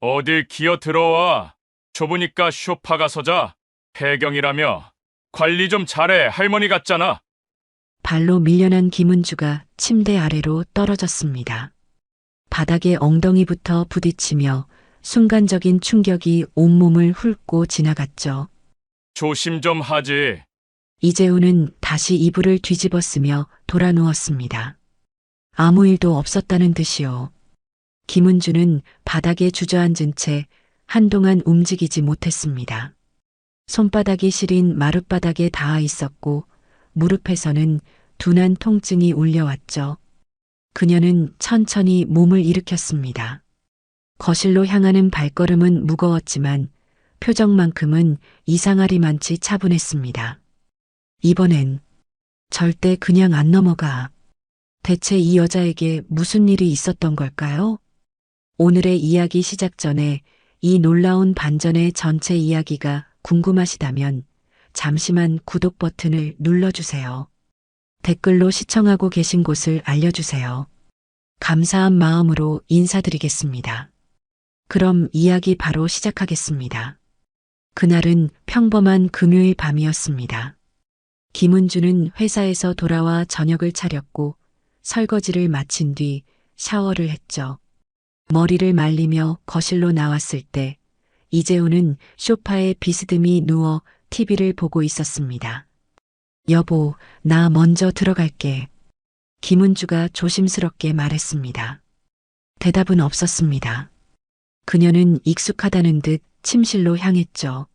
어딜 기어 들어와. 좁으니까 쇼파가 서자. 폐경이라며. 관리 좀 잘해. 할머니 같잖아. 발로 밀려난 김은주가 침대 아래로 떨어졌습니다. 바닥에 엉덩이부터 부딪히며 순간적인 충격이 온몸을 훑고 지나갔죠. 조심 좀 하지. 이재우는 다시 이불을 뒤집어 쓰며 돌아 누웠습니다. 아무 일도 없었다는 듯이요. 김은주는 바닥에 주저앉은 채 한동안 움직이지 못했습니다. 손바닥이 시린 마룻바닥에 닿아 있었고 무릎에서는 둔한 통증이 울려왔죠. 그녀는 천천히 몸을 일으켰습니다. 거실로 향하는 발걸음은 무거웠지만 표정만큼은 이상하리만치 차분했습니다. 이번엔 절대 그냥 안 넘어가. 대체 이 여자에게 무슨 일이 있었던 걸까요? 오늘의 이야기 시작 전에 이 놀라운 반전의 전체 이야기가 궁금하시다면 잠시만 구독 버튼을 눌러주세요. 댓글로 시청하고 계신 곳을 알려주세요. 감사한 마음으로 인사드리겠습니다. 그럼 이야기 바로 시작하겠습니다. 그날은 평범한 금요일 밤이었습니다. 김은주는 회사에서 돌아와 저녁을 차렸고 설거지를 마친 뒤 샤워를 했죠. 머리를 말리며 거실로 나왔을 때 이재우는 소파에 비스듬히 누워 TV를 보고 있었습니다. 여보, 나 먼저 들어갈게. 김은주가 조심스럽게 말했습니다. 대답은 없었습니다. 그녀는 익숙하다는 듯 침실로 향했죠.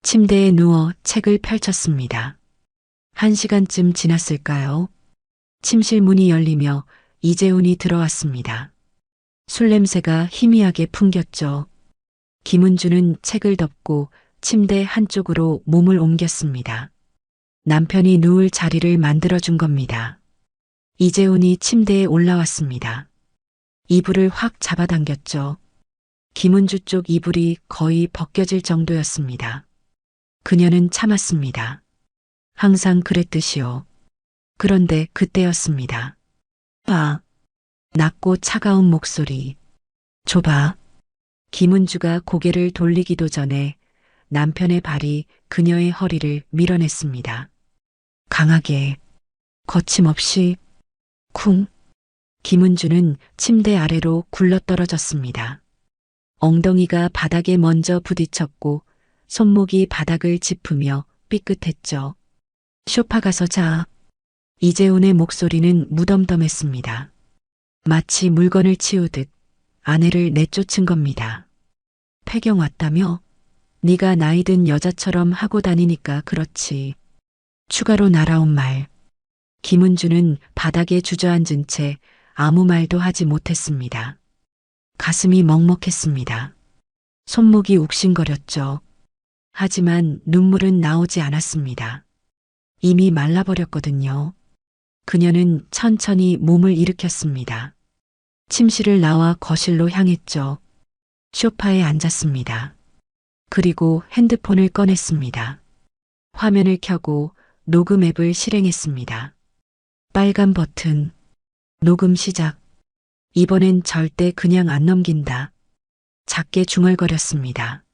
침대에 누워 책을 펼쳤습니다. 1시간쯤 지났을까요? 침실 문이 열리며 이재훈이 들어왔습니다. 술 냄새가 희미하게 풍겼죠. 김은주는 책을 덮고 침대 한쪽으로 몸을 옮겼습니다. 남편이 누울 자리를 만들어준 겁니다. 이재훈이 침대에 올라왔습니다. 이불을 확 잡아당겼죠. 김은주 쪽 이불이 거의 벗겨질 정도였습니다. 그녀는 참았습니다. 항상 그랬듯이요. 그런데 그때였습니다. 아, 낮고 차가운 목소리. 좁아. 김은주가 고개를 돌리기도 전에 남편의 발이 그녀의 허리를 밀어냈습니다. 강하게, 거침없이, 쿵. 김은주는 침대 아래로 굴러떨어졌습니다. 엉덩이가 바닥에 먼저 부딪혔고 손목이 바닥을 짚으며 삐끗했죠. 소파 가서 자. 이재훈의 목소리는 무덤덤했습니다. 마치 물건을 치우듯 아내를 내쫓은 겁니다. 폐경 왔다며? 네가 나이든 여자처럼 하고 다니니까 그렇지. 추가로 날아온 말. 김은주는 바닥에 주저앉은 채 아무 말도 하지 못했습니다. 가슴이 먹먹했습니다. 손목이 욱신거렸죠. 하지만 눈물은 나오지 않았습니다. 이미 말라버렸거든요. 그녀는 천천히 몸을 일으켰습니다. 침실을 나와 거실로 향했죠. 소파에 앉았습니다. 그리고 핸드폰을 꺼냈습니다. 화면을 켜고 녹음 앱을 실행했습니다. 빨간 버튼. 녹음 시작. 이번엔 절대 그냥 안 넘긴다. 작게 중얼거렸습니다.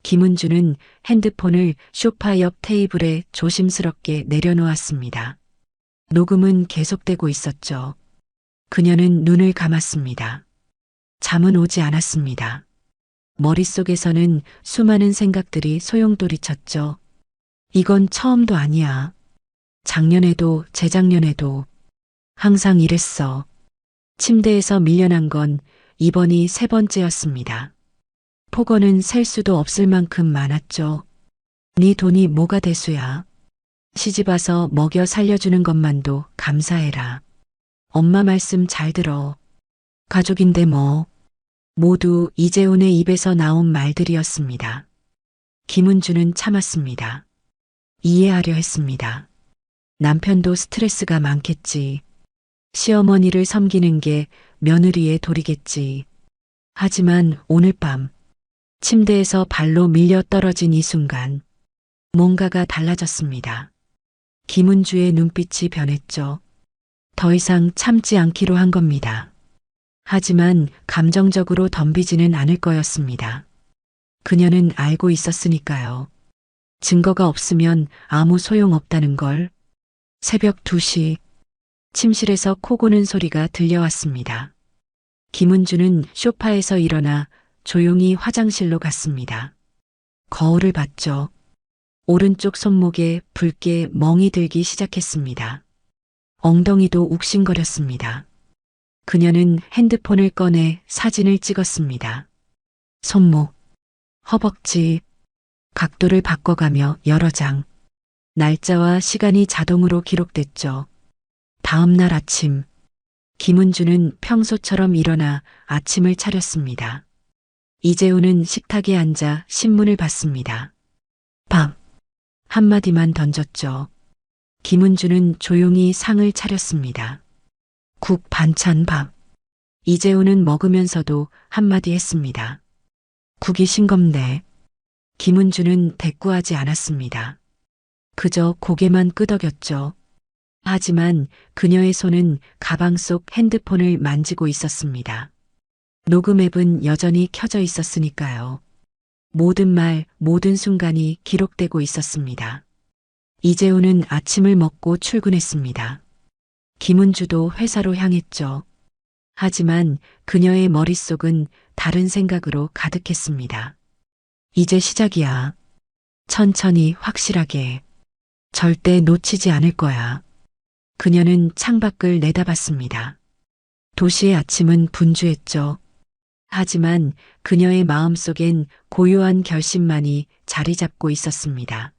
김은주는 핸드폰을 소파 옆 테이블에 조심스럽게 내려놓았습니다. 녹음은 계속되고 있었죠. 그녀는 눈을 감았습니다. 잠은 오지 않았습니다. 머릿속에서는 수많은 생각들이 소용돌이쳤죠. 이건 처음도 아니야. 작년에도 재작년에도 항상 이랬어. 침대에서 밀려난 건 이번이 3번째였습니다. 폭언은 셀 수도 없을 만큼 많았죠. 네 돈이 뭐가 대수야. 시집 와서 먹여 살려주는 것만도 감사해라. 엄마 말씀 잘 들어. 가족인데 뭐. 모두 이재훈의 입에서 나온 말들이었습니다. 김은주는 참았습니다. 이해하려 했습니다. 남편도 스트레스가 많겠지. 시어머니를 섬기는 게 며느리의 도리겠지. 하지만 오늘 밤 침대에서 발로 밀려 떨어진 이 순간 뭔가가 달라졌습니다. 김은주의 눈빛이 변했죠. 더 이상 참지 않기로 한 겁니다. 하지만 감정적으로 덤비지는 않을 거였습니다. 그녀는 알고 있었으니까요. 증거가 없으면 아무 소용없다는 걸. 새벽 2시, 침실에서 코 고는 소리가 들려왔습니다. 김은주는 소파에서 일어나 조용히 화장실로 갔습니다. 거울을 봤죠. 오른쪽 손목에 붉게 멍이 들기 시작했습니다. 엉덩이도 욱신거렸습니다. 그녀는 핸드폰을 꺼내 사진을 찍었습니다. 손목, 허벅지, 각도를 바꿔가며 여러 장. 날짜와 시간이 자동으로 기록됐죠. 다음 날 아침, 김은주는 평소처럼 일어나 아침을 차렸습니다. 이재우는 식탁에 앉아 신문을 봤습니다. 밥. 한마디만 던졌죠. 김은주는 조용히 상을 차렸습니다. 국, 반찬, 밥. 이재우는 먹으면서도 한마디 했습니다. 국이 싱겁네. 김은주는 대꾸하지 않았습니다. 그저 고개만 끄덕였죠. 하지만 그녀의 손은 가방 속 핸드폰을 만지고 있었습니다. 녹음 앱은 여전히 켜져 있었으니까요. 모든 말, 모든 순간이 기록되고 있었습니다. 이재우는 아침을 먹고 출근했습니다. 김은주도 회사로 향했죠. 하지만 그녀의 머릿속은 다른 생각으로 가득했습니다. 이제 시작이야. 천천히 확실하게. 절대 놓치지 않을 거야. 그녀는 창밖을 내다봤습니다. 도시의 아침은 분주했죠. 하지만 그녀의 마음속엔 고요한 결심만이 자리 잡고 있었습니다.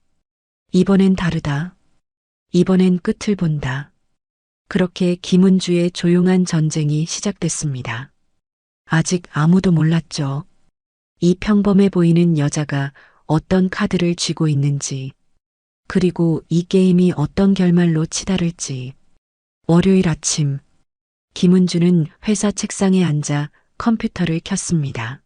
이번엔 다르다. 이번엔 끝을 본다. 그렇게 김은주의 조용한 전쟁이 시작됐습니다. 아직 아무도 몰랐죠. 이 평범해 보이는 여자가 어떤 카드를 쥐고 있는지, 그리고 이 게임이 어떤 결말로 치달을지. 월요일 아침, 김은주는 회사 책상에 앉아 컴퓨터를 켰습니다.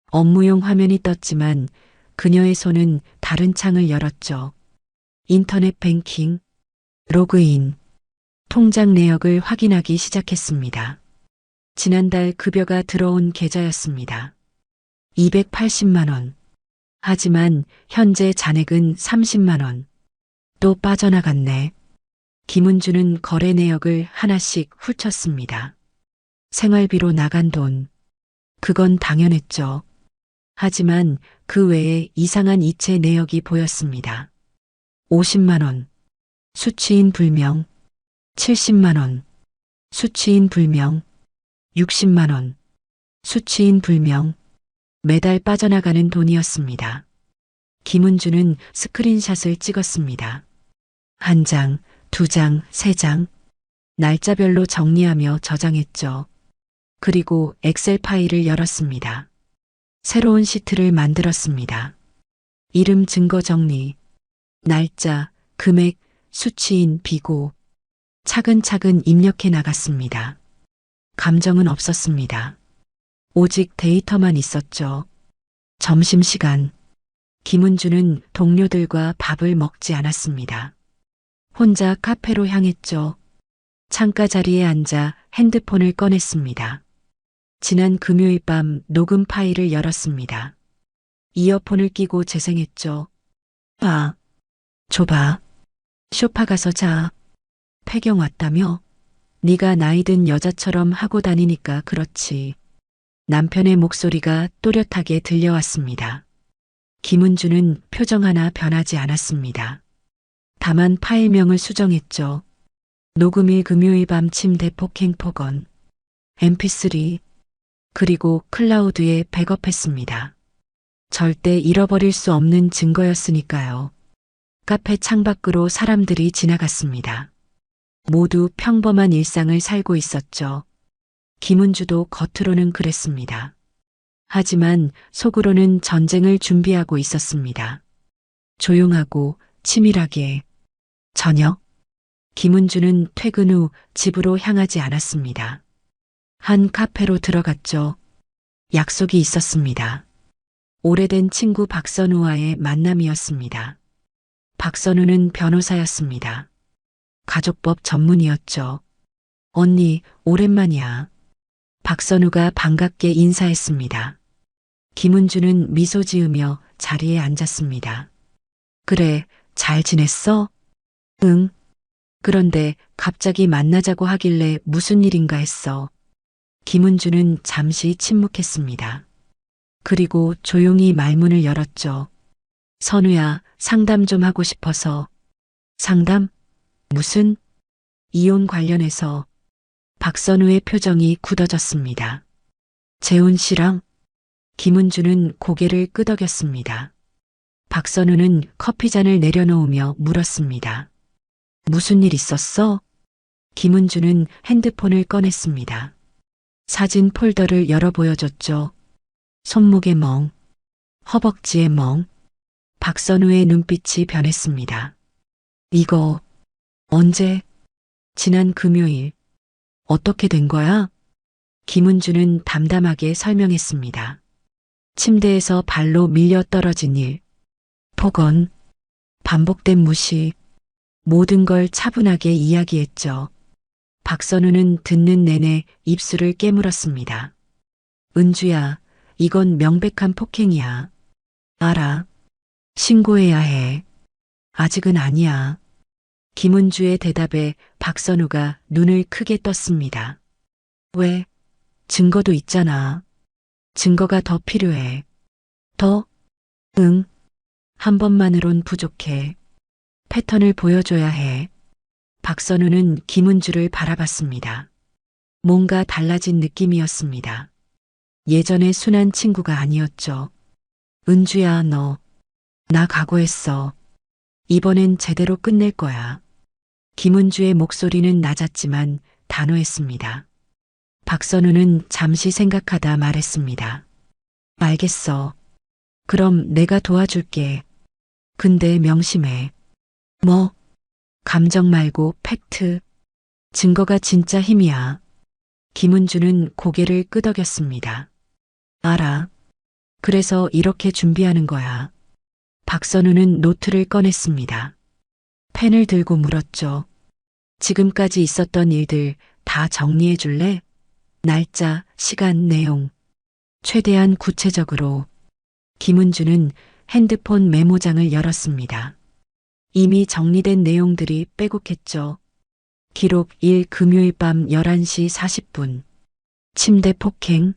업무용 화면이 떴지만 그녀의 손은 다른 창을 열었죠. 인터넷 뱅킹, 로그인, 통장 내역을 확인하기 시작했습니다. 지난달 급여가 들어온 계좌였습니다. 280만 원. 하지만 현재 잔액은 30만 원. 또 빠져나갔네. 김은주는 거래 내역을 하나씩 훑었습니다. 생활비로 나간 돈. 그건 당연했죠. 하지만 그 외에 이상한 이체 내역이 보였습니다. 50만 원. 수취인 불명. 70만 원. 수취인 불명. 60만 원. 수취인 불명. 매달 빠져나가는 돈이었습니다. 김은주는 스크린샷을 찍었습니다. 1장, 2장, 3장. 날짜별로 정리하며 저장했죠. 그리고 엑셀 파일을 열었습니다. 새로운 시트를 만들었습니다. 이름 증거 정리, 날짜, 금액, 수취인, 비고. 차근차근 입력해 나갔습니다. 감정은 없었습니다. 오직 데이터만 있었죠. 점심시간. 김은주는 동료들과 밥을 먹지 않았습니다. 혼자 카페로 향했죠. 창가 자리에 앉아 핸드폰을 꺼냈습니다. 지난 금요일 밤 녹음 파일을 열었습니다. 이어폰을 끼고 재생했죠. 봐. 줘봐. 소파 가서 자. 폐경 왔다며? 네가 나이 든 여자처럼 하고 다니니까 그렇지. 남편의 목소리가 또렷하게 들려왔습니다. 김은주는 표정 하나 변하지 않았습니다. 다만 파일명을 수정했죠. 녹음일 금요일 밤 침대 폭행 폭언. mp3. 그리고 클라우드에 백업했습니다. 절대 잃어버릴 수 없는 증거였으니까요. 카페 창밖으로 사람들이 지나갔습니다. 모두 평범한 일상을 살고 있었죠. 김은주도 겉으로는 그랬습니다. 하지만 속으로는 전쟁을 준비하고 있었습니다. 조용하고 치밀하게. 저녁. 김은주는 퇴근 후 집으로 향하지 않았습니다. 한 카페로 들어갔죠. 약속이 있었습니다. 오래된 친구 박선우와의 만남이었습니다. 박선우는 변호사였습니다. 가족법 전문이었죠. 언니, 오랜만이야. 박선우가 반갑게 인사했습니다. 김은주는 미소 지으며 자리에 앉았습니다. 그래, 잘 지냈어? 응. 그런데 갑자기 만나자고 하길래 무슨 일인가 했어. 김은주는 잠시 침묵했습니다. 그리고 조용히 말문을 열었죠. 선우야, 상담 좀 하고 싶어서. 상담? 무슨? 이혼 관련해서. 박선우의 표정이 굳어졌습니다. 재훈 씨랑? 김은주는 고개를 끄덕였습니다. 박선우는 커피잔을 내려놓으며 물었습니다. 무슨 일 있었어? 김은주는 핸드폰을 꺼냈습니다. 사진 폴더를 열어 보여줬죠. 손목에 멍, 허벅지에 멍. 박선우의 눈빛이 변했습니다. 이거 언제? 지난 금요일. 어떻게 된 거야? 김은주는 담담하게 설명했습니다. 침대에서 발로 밀려 떨어진 일, 폭언, 반복된 무시, 모든 걸 차분하게 이야기했죠. 박선우는 듣는 내내 입술을 깨물었습니다. 은주야, 이건 명백한 폭행이야. 알아. 신고해야 해. 아직은 아니야. 김은주의 대답에 박선우가 눈을 크게 떴습니다. 왜? 증거도 있잖아. 증거가 더 필요해. 더? 응. 한 번만으론 부족해. 패턴을 보여줘야 해. 박선우는 김은주를 바라봤습니다. 뭔가 달라진 느낌이었습니다. 예전의 순한 친구가 아니었죠. 은주야, 나 각오했어. 이번엔 제대로 끝낼 거야. 김은주의 목소리는 낮았지만 단호했습니다. 박선우는 잠시 생각하다 말했습니다. 알겠어. 그럼 내가 도와줄게. 근데 명심해. 뭐? 감정 말고 팩트. 증거가 진짜 힘이야. 김은주는 고개를 끄덕였습니다. 알아. 그래서 이렇게 준비하는 거야. 박선우는 노트를 꺼냈습니다. 펜을 들고 물었죠. 지금까지 있었던 일들 다 정리해 줄래? 날짜, 시간, 내용. 최대한 구체적으로. 김은주는 핸드폰 메모장을 열었습니다. 이미 정리된 내용들이 빼곡했죠. 기록 1 금요일 밤 11시 40분. 침대 폭행.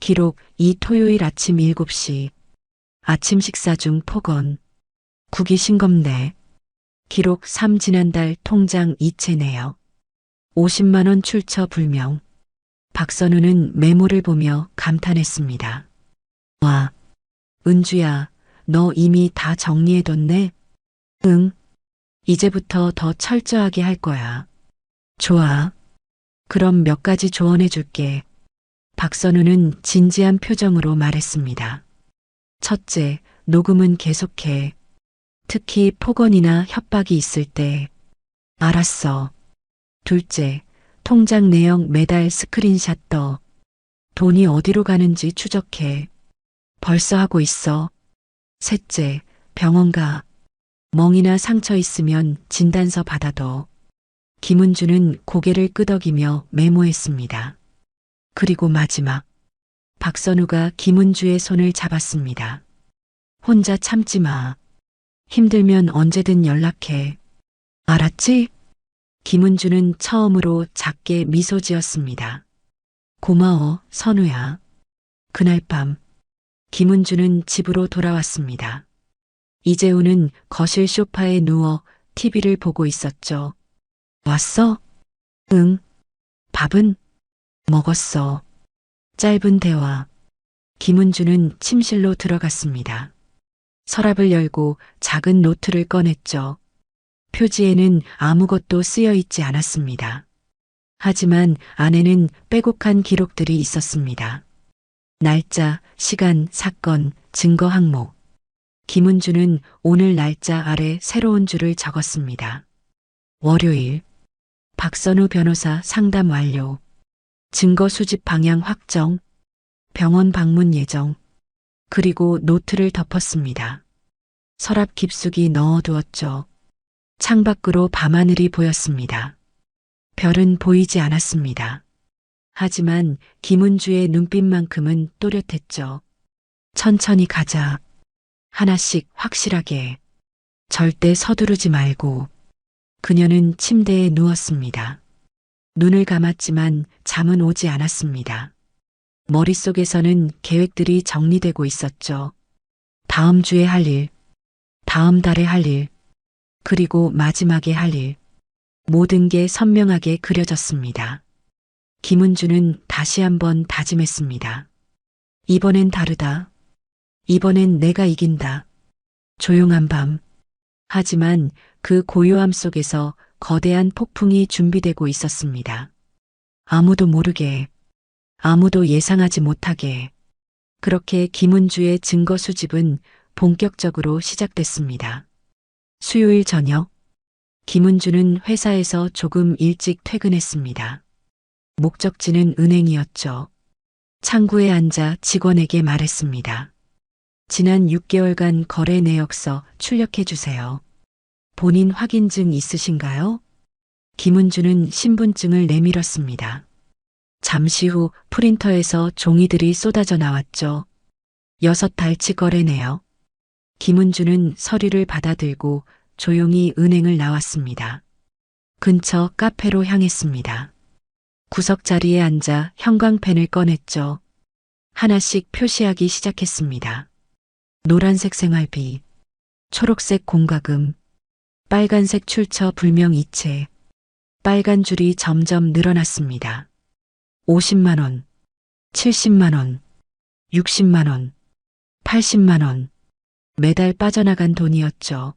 기록 2 토요일 아침 7시. 아침 식사 중 폭언. 국이 싱겁네. 기록 3 지난달 통장 이체 내역. 50만 원 출처 불명. 박선우는 메모를 보며 감탄했습니다. 와, 은주야, 너 이미 다 정리해뒀네? 응. 이제부터 더 철저하게 할 거야. 좋아. 그럼 몇 가지 조언해 줄게. 박선우는 진지한 표정으로 말했습니다. 첫째, 녹음은 계속해. 특히 폭언이나 협박이 있을 때. 알았어. 둘째, 통장 내역 매달 스크린샷 떠. 돈이 어디로 가는지 추적해. 벌써 하고 있어. 셋째, 병원 가. 멍이나 상처 있으면 진단서 받아둬. 김은주는 고개를 끄덕이며 메모했습니다. 그리고 마지막. 박선우가 김은주의 손을 잡았습니다. 혼자 참지 마. 힘들면 언제든 연락해. 알았지? 김은주는 처음으로 작게 미소 지었습니다. 고마워, 선우야. 그날 밤, 김은주는 집으로 돌아왔습니다. 이재우는 거실 소파에 누워 TV를 보고 있었죠. 왔어? 응. 밥은? 먹었어. 짧은 대화. 김은주는 침실로 들어갔습니다. 서랍을 열고 작은 노트를 꺼냈죠. 표지에는 아무것도 쓰여 있지 않았습니다. 하지만 안에는 빼곡한 기록들이 있었습니다. 날짜, 시간, 사건, 증거 항목. 김은주는 오늘 날짜 아래 새로운 줄을 적었습니다. 월요일. 박선우 변호사 상담 완료. 증거 수집 방향 확정. 병원 방문 예정. 그리고 노트를 덮었습니다. 서랍 깊숙이 넣어두었죠. 창밖으로 밤하늘이 보였습니다. 별은 보이지 않았습니다. 하지만 김은주의 눈빛만큼은 또렷했죠. 천천히 가자. 하나씩 확실하게. 절대 서두르지 말고. 그녀는 침대에 누웠습니다. 눈을 감았지만 잠은 오지 않았습니다. 머릿속에서는 계획들이 정리되고 있었죠. 다음 주에 할 일, 다음 달에 할 일, 그리고 마지막에 할 일. 모든 게 선명하게 그려졌습니다. 김은주는 다시 한번 다짐했습니다. 이번엔 다르다. 이번엔 내가 이긴다. 조용한 밤. 하지만 그 고요함 속에서 거대한 폭풍이 준비되고 있었습니다. 아무도 모르게, 아무도 예상하지 못하게. 그렇게 김은주의 증거 수집은 본격적으로 시작됐습니다. 수요일 저녁, 김은주는 회사에서 조금 일찍 퇴근했습니다. 목적지는 은행이었죠. 창구에 앉아 직원에게 말했습니다. 지난 6개월간 거래 내역서 출력해 주세요. 본인 확인증 있으신가요? 김은주는 신분증을 내밀었습니다. 잠시 후 프린터에서 종이들이 쏟아져 나왔죠. 6달치 거래 내역. 김은주는 서류를 받아들고 조용히 은행을 나왔습니다. 근처 카페로 향했습니다. 구석자리에 앉아 형광펜을 꺼냈죠. 하나씩 표시하기 시작했습니다. 노란색 생활비, 초록색 공과금, 빨간색 출처 불명 이체. 빨간 줄이 점점 늘어났습니다. 50만 원, 70만 원, 60만 원, 80만 원. 매달 빠져나간 돈이었죠.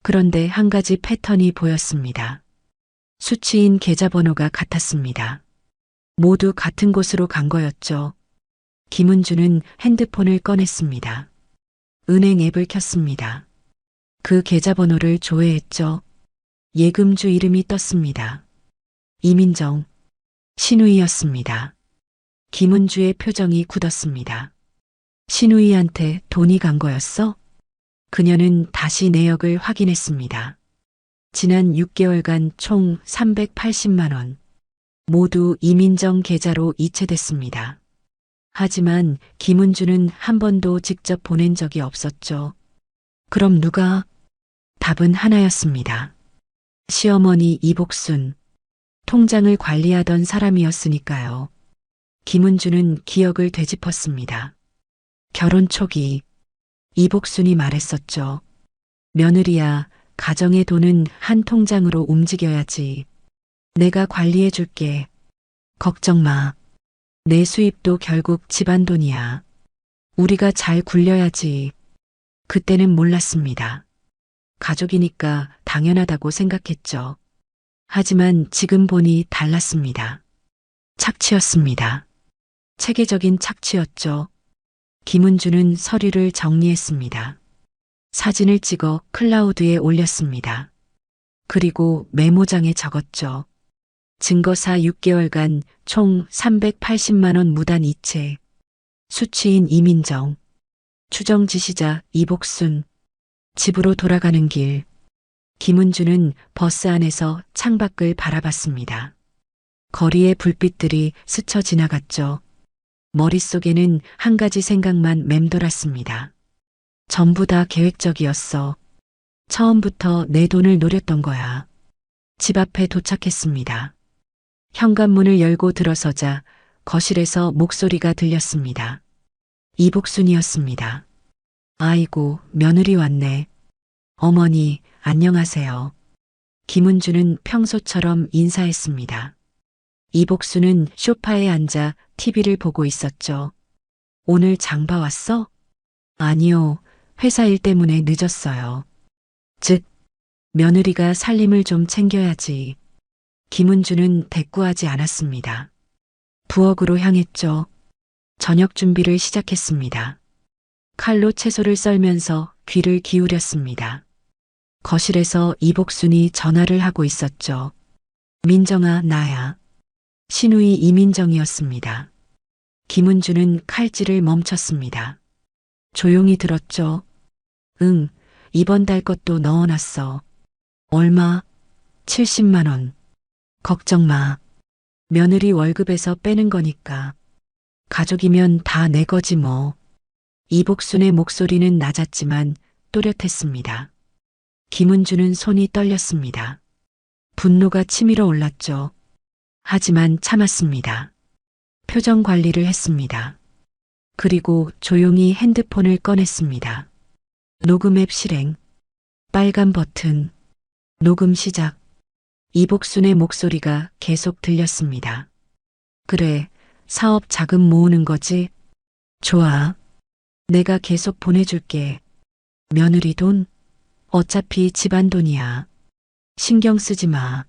그런데 한 가지 패턴이 보였습니다. 수취인 계좌번호가 같았습니다. 모두 같은 곳으로 간 거였죠. 김은주는 핸드폰을 꺼냈습니다. 은행 앱을 켰습니다. 그 계좌번호를 조회했죠. 예금주 이름이 떴습니다. 이민정, 신우이였습니다. 김은주의 표정이 굳었습니다. 신우이한테 돈이 간 거였어? 그녀는 다시 내역을 확인했습니다. 지난 6개월간 총 380만 원. 모두 이민정 계좌로 이체됐습니다. 하지만 김은주는 한 번도 직접 보낸 적이 없었죠. 그럼 누가? 답은 하나였습니다. 시어머니 이복순. 통장을 관리하던 사람이었으니까요. 김은주는 기억을 되짚었습니다. 결혼 초기 이복순이 말했었죠. 며느리야, 가정의 돈은 한 통장으로 움직여야지. 내가 관리해 줄게. 걱정 마. 내 수입도 결국 집안 돈이야. 우리가 잘 굴려야지. 그때는 몰랐습니다. 가족이니까 당연하다고 생각했죠. 하지만 지금 보니 달랐습니다. 착취였습니다. 체계적인 착취였죠. 김은주는 서류를 정리했습니다. 사진을 찍어 클라우드에 올렸습니다. 그리고 메모장에 적었죠. 증거사 6개월간 총 380만 원 무단 이체. 수취인 이민정. 추정 지시자 이복순. 집으로 돌아가는 길. 김은주는 버스 안에서 창밖을 바라봤습니다. 거리의 불빛들이 스쳐 지나갔죠. 머릿속에는 한 가지 생각만 맴돌았습니다. 전부 다 계획적이었어. 처음부터 내 돈을 노렸던 거야. 집 앞에 도착했습니다. 현관문을 열고 들어서자 거실에서 목소리가 들렸습니다. 이복순이었습니다. 아이고, 며느리 왔네. 어머니, 안녕하세요. 김은주는 평소처럼 인사했습니다. 이복순은 소파에 앉아 TV를 보고 있었죠. 오늘 장봐 왔어? 아니요, 회사 일 때문에 늦었어요. 즉, 며느리가 살림을 좀 챙겨야지. 김은주는 대꾸하지 않았습니다. 부엌으로 향했죠. 저녁 준비를 시작했습니다. 칼로 채소를 썰면서 귀를 기울였습니다. 거실에서 이복순이 전화를 하고 있었죠. 민정아, 나야. 신우이 이민정이었습니다. 김은주는 칼질을 멈췄습니다. 조용히 들었죠. 응, 이번 달 것도 넣어놨어. 얼마? 70만 원. 걱정 마. 며느리 월급에서 빼는 거니까. 가족이면 다 내 거지 뭐. 이복순의 목소리는 낮았지만 또렷했습니다. 김은주는 손이 떨렸습니다. 분노가 치밀어 올랐죠. 하지만 참았습니다. 표정 관리를 했습니다. 그리고 조용히 핸드폰을 꺼냈습니다. 녹음 앱 실행. 빨간 버튼. 녹음 시작. 이복순의 목소리가 계속 들렸습니다. 그래, 사업 자금 모으는 거지? 좋아. 내가 계속 보내줄게. 며느리 돈? 어차피 집안 돈이야. 신경 쓰지 마.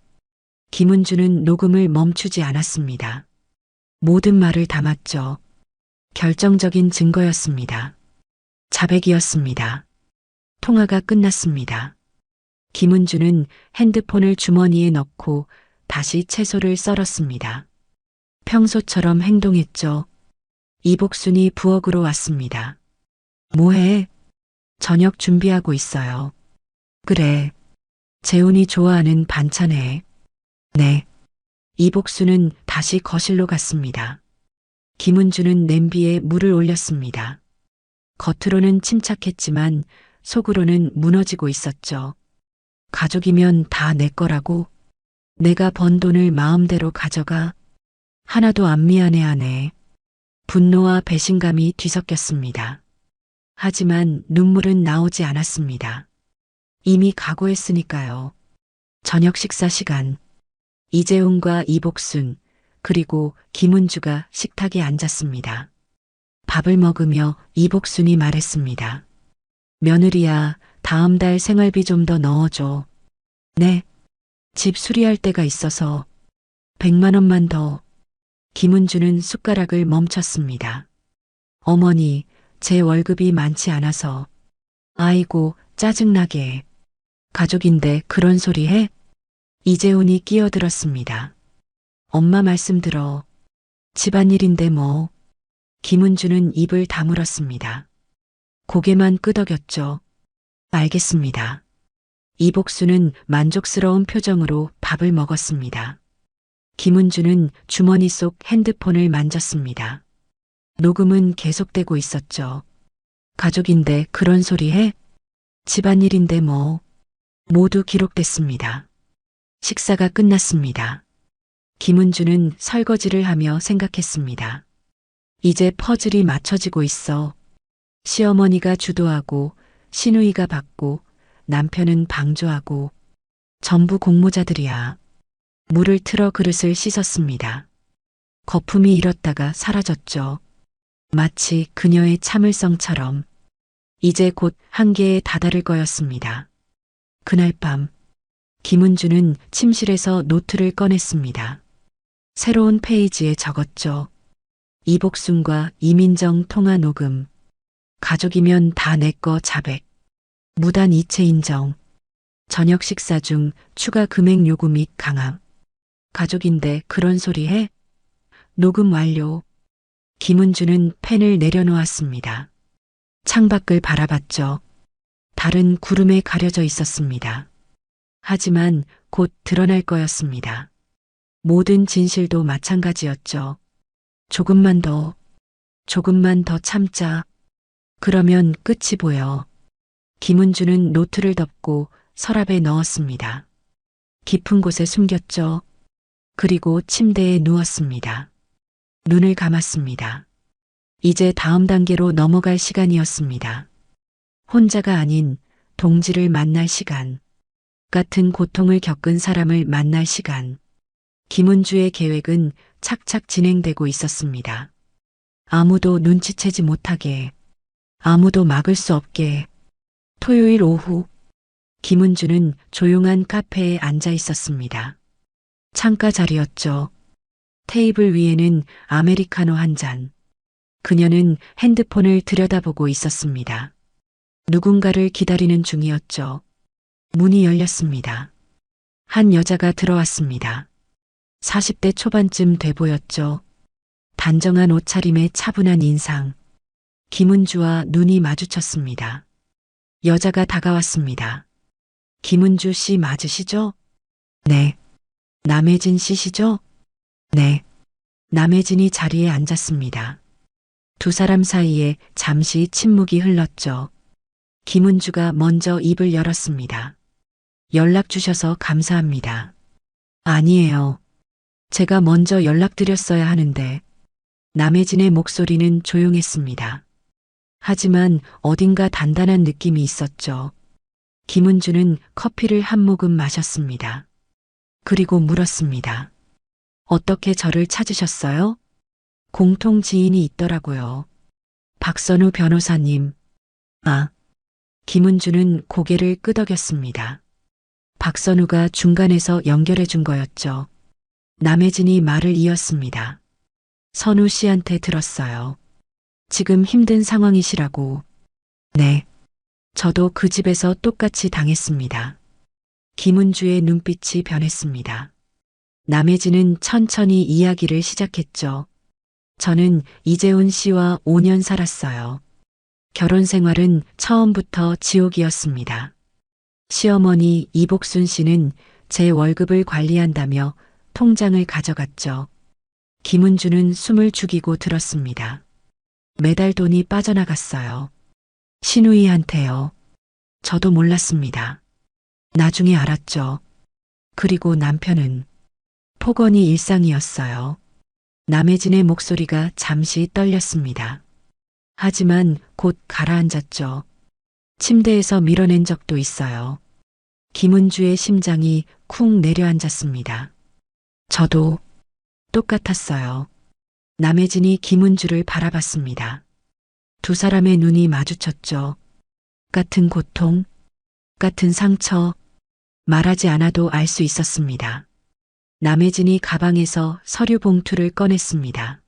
김은주는 녹음을 멈추지 않았습니다. 모든 말을 담았죠. 결정적인 증거였습니다. 자백이었습니다. 통화가 끝났습니다. 김은주는 핸드폰을 주머니에 넣고 다시 채소를 썰었습니다. 평소처럼 행동했죠. 이복순이 부엌으로 왔습니다. 뭐해? 저녁 준비하고 있어요. 그래. 재훈이 좋아하는 반찬 해. 네. 이복순은 다시 거실로 갔습니다. 김은주는 냄비에 물을 올렸습니다. 겉으로는 침착했지만 속으로는 무너지고 있었죠. 가족이면 다 내 거라고? 내가 번 돈을 마음대로 가져가? 하나도 안 미안해하네. 분노와 배신감이 뒤섞였습니다. 하지만 눈물은 나오지 않았습니다. 이미 각오했으니까요. 저녁 식사 시간. 이재훈과 이복순, 그리고 김은주가 식탁에 앉았습니다. 밥을 먹으며 이복순이 말했습니다. 며느리야, 다음 달 생활비 좀 더 넣어줘. 네. 집 수리할 때가 있어서 100만 원만 더. 김은주는 숟가락을 멈췄습니다. 어머니, 제 월급이 많지 않아서. 아이고, 짜증나게. 가족인데 그런 소리 해? 이재훈이 끼어들었습니다. 엄마 말씀 들어. 집안일인데 뭐. 김은주는 입을 다물었습니다. 고개만 끄덕였죠. 알겠습니다. 이복수는 만족스러운 표정으로 밥을 먹었습니다. 김은주는 주머니 속 핸드폰을 만졌습니다. 녹음은 계속되고 있었죠. 가족인데 그런 소리 해? 집안일인데 뭐. 모두 기록됐습니다. 식사가 끝났습니다. 김은주는 설거지를 하며 생각했습니다. 이제 퍼즐이 맞춰지고 있어. 시어머니가 주도하고 시누이가 받고 남편은 방조하고 전부 공모자들이야. 물을 틀어 그릇을 씻었습니다. 거품이 일었다가 사라졌죠. 마치 그녀의 참을성처럼. 이제 곧 한계에 다다를 거였습니다. 그날 밤 김은주는 침실에서 노트를 꺼냈습니다. 새로운 페이지에 적었죠. 이복순과 이민정 통화 녹음. 가족이면 다 내 거 자백. 무단 이체 인정. 저녁 식사 중 추가 금액 요구 및 강압. 가족인데 그런 소리 해? 녹음 완료. 김은주는 펜을 내려놓았습니다. 창밖을 바라봤죠. 달은 구름에 가려져 있었습니다. 하지만 곧 드러날 거였습니다. 모든 진실도 마찬가지였죠. 조금만 더 참자. 그러면 끝이 보여. 김은주는 노트를 덮고 서랍에 넣었습니다. 깊은 곳에 숨겼죠. 그리고 침대에 누웠습니다. 눈을 감았습니다. 이제 다음 단계로 넘어갈 시간이었습니다. 혼자가 아닌 동지를 만날 시간. 같은 고통을 겪은 사람을 만날 시간. 김은주의 계획은 착착 진행되고 있었습니다. 아무도 눈치채지 못하게, 아무도 막을 수 없게. 토요일 오후, 김은주는 조용한 카페에 앉아 있었습니다. 창가 자리였죠. 테이블 위에는 아메리카노 한 잔. 그녀는 핸드폰을 들여다보고 있었습니다. 누군가를 기다리는 중이었죠. 문이 열렸습니다. 한 여자가 들어왔습니다. 40대 초반쯤 돼 보였죠. 단정한 옷차림에 차분한 인상. 김은주와 눈이 마주쳤습니다. 여자가 다가왔습니다. 김은주 씨 맞으시죠? 네. 남혜진 씨시죠? 네. 남혜진이 자리에 앉았습니다. 두 사람 사이에 잠시 침묵이 흘렀죠. 김은주가 먼저 입을 열었습니다. 연락 주셔서 감사합니다. 아니에요. 제가 먼저 연락드렸어야 하는데. 남혜진의 목소리는 조용했습니다. 하지만 어딘가 단단한 느낌이 있었죠. 김은주는 커피를 한 모금 마셨습니다. 그리고 물었습니다. 어떻게 저를 찾으셨어요? 공통 지인이 있더라고요. 박선우 변호사님. 아. 김은주는 고개를 끄덕였습니다. 박선우가 중간에서 연결해 준 거였죠. 남혜진이 말을 이었습니다. 선우 씨한테 들었어요. 지금 힘든 상황이시라고. 네. 저도 그 집에서 똑같이 당했습니다. 김은주의 눈빛이 변했습니다. 남혜진은 천천히 이야기를 시작했죠. 저는 이재훈 씨와 5년 살았어요. 결혼 생활은 처음부터 지옥이었습니다. 시어머니 이복순 씨는 제 월급을 관리한다며 통장을 가져갔죠. 김은주는 숨을 죽이고 들었습니다. 매달 돈이 빠져나갔어요. 신우이한테요. 저도 몰랐습니다. 나중에 알았죠. 그리고 남편은 폭언이 일상이었어요. 남혜진의 목소리가 잠시 떨렸습니다. 하지만 곧 가라앉았죠. 침대에서 밀어낸 적도 있어요. 김은주의 심장이 쿵 내려앉았습니다. 저도 똑같았어요. 남혜진이 김은주를 바라봤습니다. 두 사람의 눈이 마주쳤죠. 같은 고통, 같은 상처, 말하지 않아도 알 수 있었습니다. 남혜진이 가방에서 서류 봉투를 꺼냈습니다.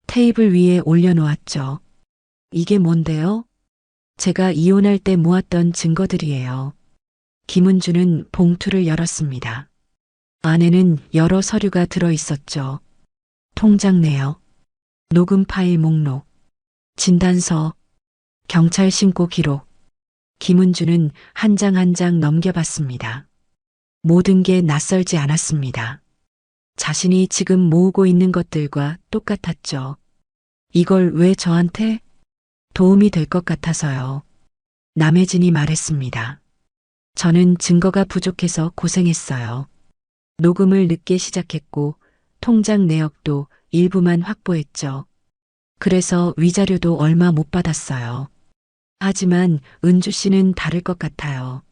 테이블 위에 올려놓았죠. 이게 뭔데요? 제가 이혼할 때 모았던 증거들이에요. 김은주는 봉투를 열었습니다. 안에는 여러 서류가 들어 있었죠. 통장 내역, 녹음 파일 목록, 진단서, 경찰 신고 기록. 김은주는 한 장 한 장 넘겨봤습니다. 모든 게 낯설지 않았습니다. 자신이 지금 모으고 있는 것들과 똑같았죠. 이걸 왜 저한테? 도움이 될 것 같아서요. 남혜진이 말했습니다. 저는 증거가 부족해서 고생했어요. 녹음을 늦게 시작했고 통장 내역도 일부만 확보했죠. 그래서 위자료도 얼마 못 받았어요. 하지만 은주 씨는 다를 것 같아요.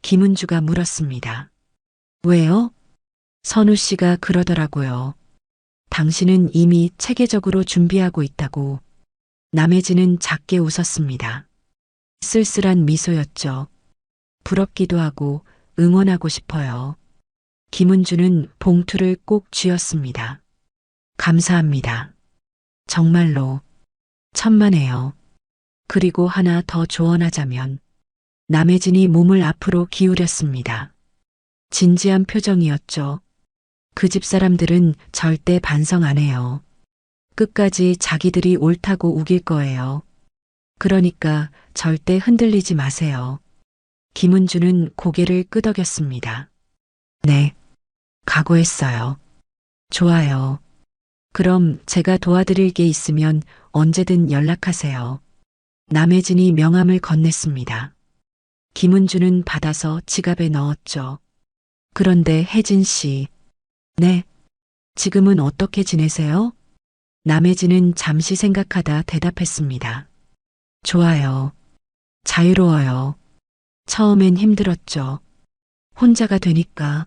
김은주가 물었습니다. 왜요? 선우 씨가 그러더라고요. 당신은 이미 체계적으로 준비하고 있다고. 남혜진은 작게 웃었습니다. 쓸쓸한 미소였죠. 부럽기도 하고 응원하고 싶어요. 김은주는 봉투를 꼭 쥐었습니다. 감사합니다. 정말로 천만에요. 그리고 하나 더 조언하자면. 남혜진이 몸을 앞으로 기울였습니다. 진지한 표정이었죠. 그 집 사람들은 절대 반성 안 해요. 끝까지 자기들이 옳다고 우길 거예요. 그러니까 절대 흔들리지 마세요. 김은주는 고개를 끄덕였습니다. 네, 각오했어요. 좋아요. 그럼 제가 도와드릴 게 있으면 언제든 연락하세요. 남혜진이 명함을 건넸습니다. 김은주는 받아서 지갑에 넣었죠. 그런데 혜진 씨. 네. 지금은 어떻게 지내세요? 남혜진은 잠시 생각하다 대답했습니다. 좋아요. 자유로워요. 처음엔 힘들었죠. 혼자가 되니까.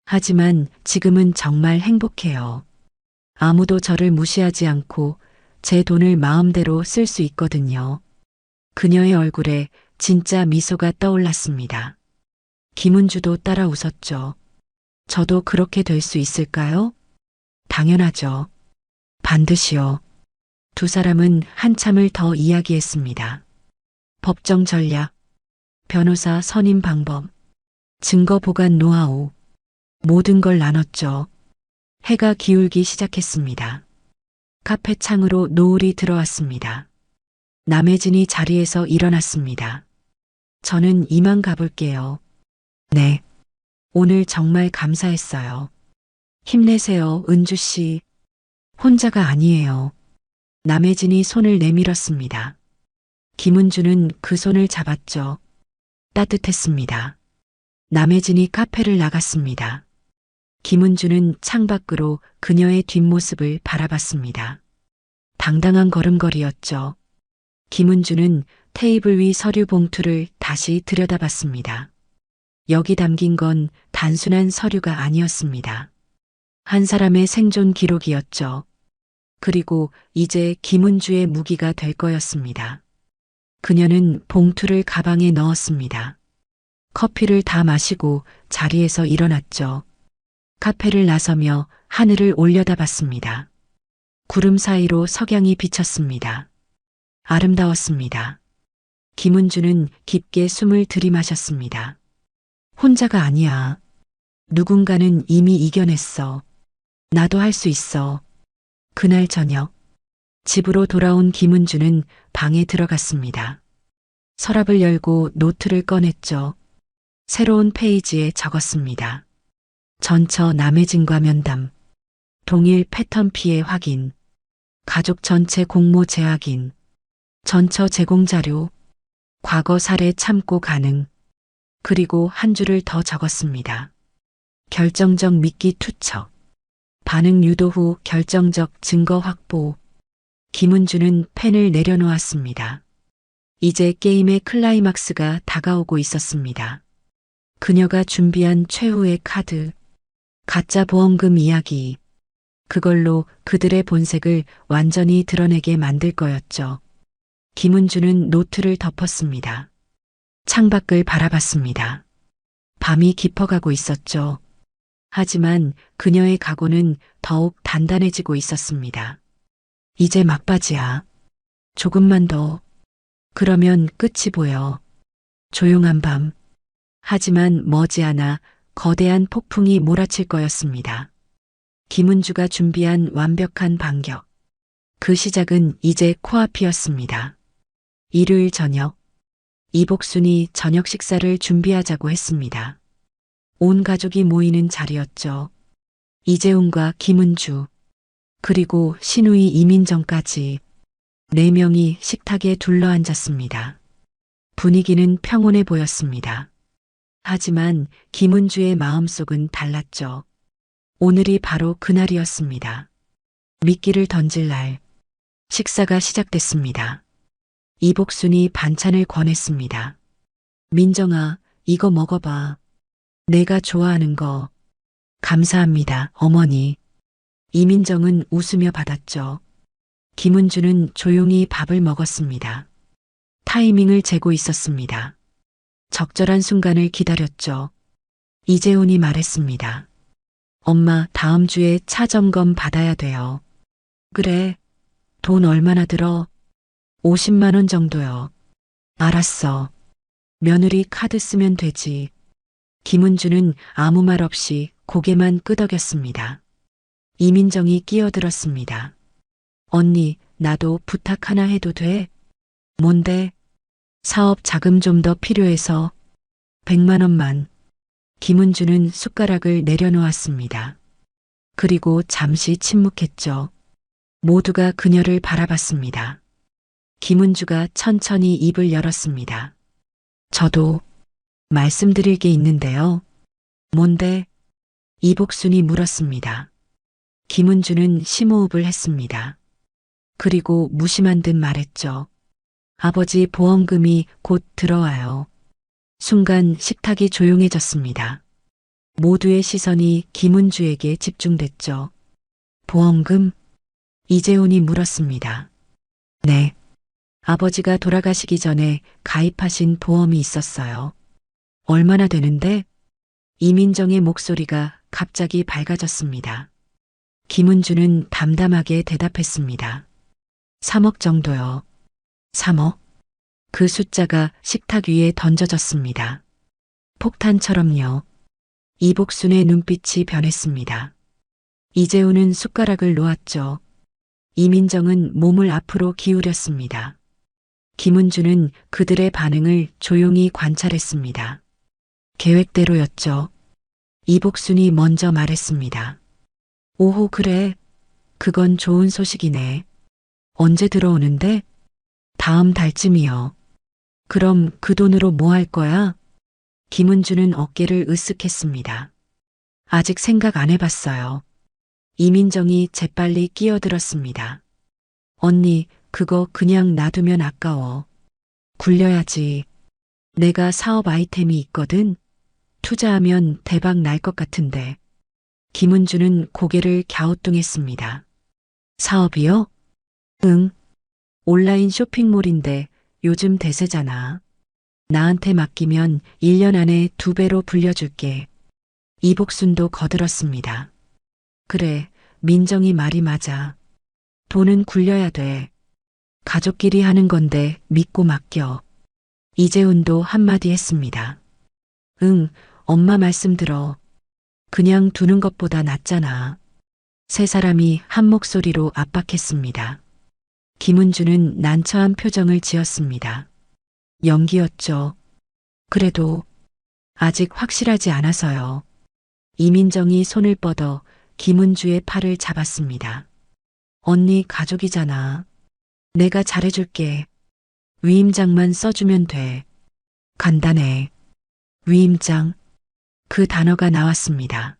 하지만 지금은 정말 행복해요. 아무도 저를 무시하지 않고 제 돈을 마음대로 쓸 수 있거든요. 그녀의 얼굴에 진짜 미소가 떠올랐습니다. 김은주도 따라 웃었죠. 저도 그렇게 될 수 있을까요? 당연하죠. 반드시요. 두 사람은 한참을 더 이야기했습니다. 법정 전략, 변호사 선임 방법, 증거 보관 노하우, 모든 걸 나눴죠. 해가 기울기 시작했습니다. 카페 창으로 노을이 들어왔습니다. 남혜진이 자리에서 일어났습니다. 저는 이만 가볼게요. 네. 오늘 정말 감사했어요. 힘내세요, 은주 씨. 혼자가 아니에요. 남혜진이 손을 내밀었습니다. 김은주는 그 손을 잡았죠. 따뜻했습니다. 남혜진이 카페를 나갔습니다. 김은주는 창밖으로 그녀의 뒷모습을 바라봤습니다. 당당한 걸음걸이였죠. 김은주는 테이블 위 서류 봉투를 다시 들여다봤습니다. 여기 담긴 건 단순한 서류가 아니었습니다. 한 사람의 생존 기록이었죠. 그리고 이제 김은주의 무기가 될 거였습니다. 그녀는 봉투를 가방에 넣었습니다. 커피를 다 마시고 자리에서 일어났죠. 카페를 나서며 하늘을 올려다봤습니다. 구름 사이로 석양이 비쳤습니다. 아름다웠습니다. 김은주는 깊게 숨을 들이마셨습니다. 혼자가 아니야. 누군가는 이미 이겨냈어. 나도 할 수 있어. 그날 저녁, 집으로 돌아온 김은주는 방에 들어갔습니다. 서랍을 열고 노트를 꺼냈죠. 새로운 페이지에 적었습니다. 전처 남혜진과 면담, 동일 패턴 피해 확인, 가족 전체 공모 재확인, 전처 제공 자료, 과거 사례 참고 가능, 그리고 한 줄을 더 적었습니다. 결정적 미끼 투척, 반응 유도 후 결정적 증거 확보. 김은주는 펜을 내려놓았습니다. 이제 게임의 클라이막스가 다가오고 있었습니다. 그녀가 준비한 최후의 카드, 가짜 보험금 이야기. 그걸로 그들의 본색을 완전히 드러내게 만들 거였죠. 김은주는 노트를 덮었습니다. 창밖을 바라봤습니다. 밤이 깊어가고 있었죠. 하지만 그녀의 각오는 더욱 단단해지고 있었습니다. 이제 막바지야. 조금만 더. 그러면 끝이 보여. 조용한 밤. 하지만 머지않아 거대한 폭풍이 몰아칠 거였습니다. 김은주가 준비한 완벽한 반격. 그 시작은 이제 코앞이었습니다. 일요일 저녁, 이복순이 저녁 식사를 준비하자고 했습니다. 온 가족이 모이는 자리였죠. 이재훈과 김은주, 그리고 신우이 이민정까지 4명이 식탁에 둘러앉았습니다. 분위기는 평온해 보였습니다. 하지만 김은주의 마음속은 달랐죠. 오늘이 바로 그날이었습니다. 미끼를 던질 날, 식사가 시작됐습니다. 이복순이 반찬을 권했습니다. 민정아, 이거 먹어봐. 내가 좋아하는 거. 감사합니다, 어머니. 이민정은 웃으며 받았죠. 김은주는 조용히 밥을 먹었습니다. 타이밍을 재고 있었습니다. 적절한 순간을 기다렸죠. 이재훈이 말했습니다. 엄마, 다음 주에 차 점검 받아야 돼요. 그래. 돈 얼마나 들어? 50만 원 정도요. 알았어. 며느리 카드 쓰면 되지. 김은주는 아무 말 없이 고개만 끄덕였습니다. 이민정이 끼어들었습니다. 언니, 나도 부탁 하나 해도 돼? 뭔데? 사업 자금 좀 더 필요해서 100만 원만. 김은주는 숟가락을 내려놓았습니다. 그리고 잠시 침묵했죠. 모두가 그녀를 바라봤습니다. 김은주가 천천히 입을 열었습니다. 저도 말씀드릴 게 있는데요. 뭔데? 이복순이 물었습니다. 김은주는 심호흡을 했습니다. 그리고 무심한 듯 말했죠. 아버지 보험금이 곧 들어와요. 순간 식탁이 조용해졌습니다. 모두의 시선이 김은주에게 집중됐죠. 보험금? 이재훈이 물었습니다. 네. 아버지가 돌아가시기 전에 가입하신 보험이 있었어요. 얼마나 되는데? 이민정의 목소리가 갑자기 밝아졌습니다. 김은주는 담담하게 대답했습니다. 3억 정도요. 3억? 그 숫자가 식탁 위에 던져졌습니다. 폭탄처럼요. 이복순의 눈빛이 변했습니다. 이재훈은 숟가락을 놓았죠. 이민정은 몸을 앞으로 기울였습니다. 김은주는 그들의 반응을 조용히 관찰했습니다. 계획대로였죠. 이복순이 먼저 말했습니다. 오호, 그래. 그건 좋은 소식이네. 언제 들어오는데? 다음 달쯤이요. 그럼 그 돈으로 뭐 할 거야? 김은주는 어깨를 으쓱했습니다. 아직 생각 안 해봤어요. 이민정이 재빨리 끼어들었습니다. 언니, 그거 그냥 놔두면 아까워. 굴려야지. 내가 사업 아이템이 있거든. 투자하면 대박 날 것 같은데. 김은주는 고개를 갸우뚱했습니다. 사업이요? 응. 온라인 쇼핑몰인데 요즘 대세잖아. 나한테 맡기면 1년 안에 2배로 불려줄게. 이복순도 거들었습니다. 그래, 민정이 말이 맞아. 돈은 굴려야 돼. 가족끼리 하는 건데 믿고 맡겨. 이재훈도 한마디 했습니다. 응, 엄마 말씀 들어. 그냥 두는 것보다 낫잖아. 세 사람이 한 목소리로 압박했습니다. 김은주는 난처한 표정을 지었습니다. 연기였죠. 그래도 아직 확실하지 않아서요. 이민정이 손을 뻗어 김은주의 팔을 잡았습니다. 언니 가족이잖아. 내가 잘해줄게. 위임장만 써주면 돼. 간단해. 위임장. 그 단어가 나왔습니다.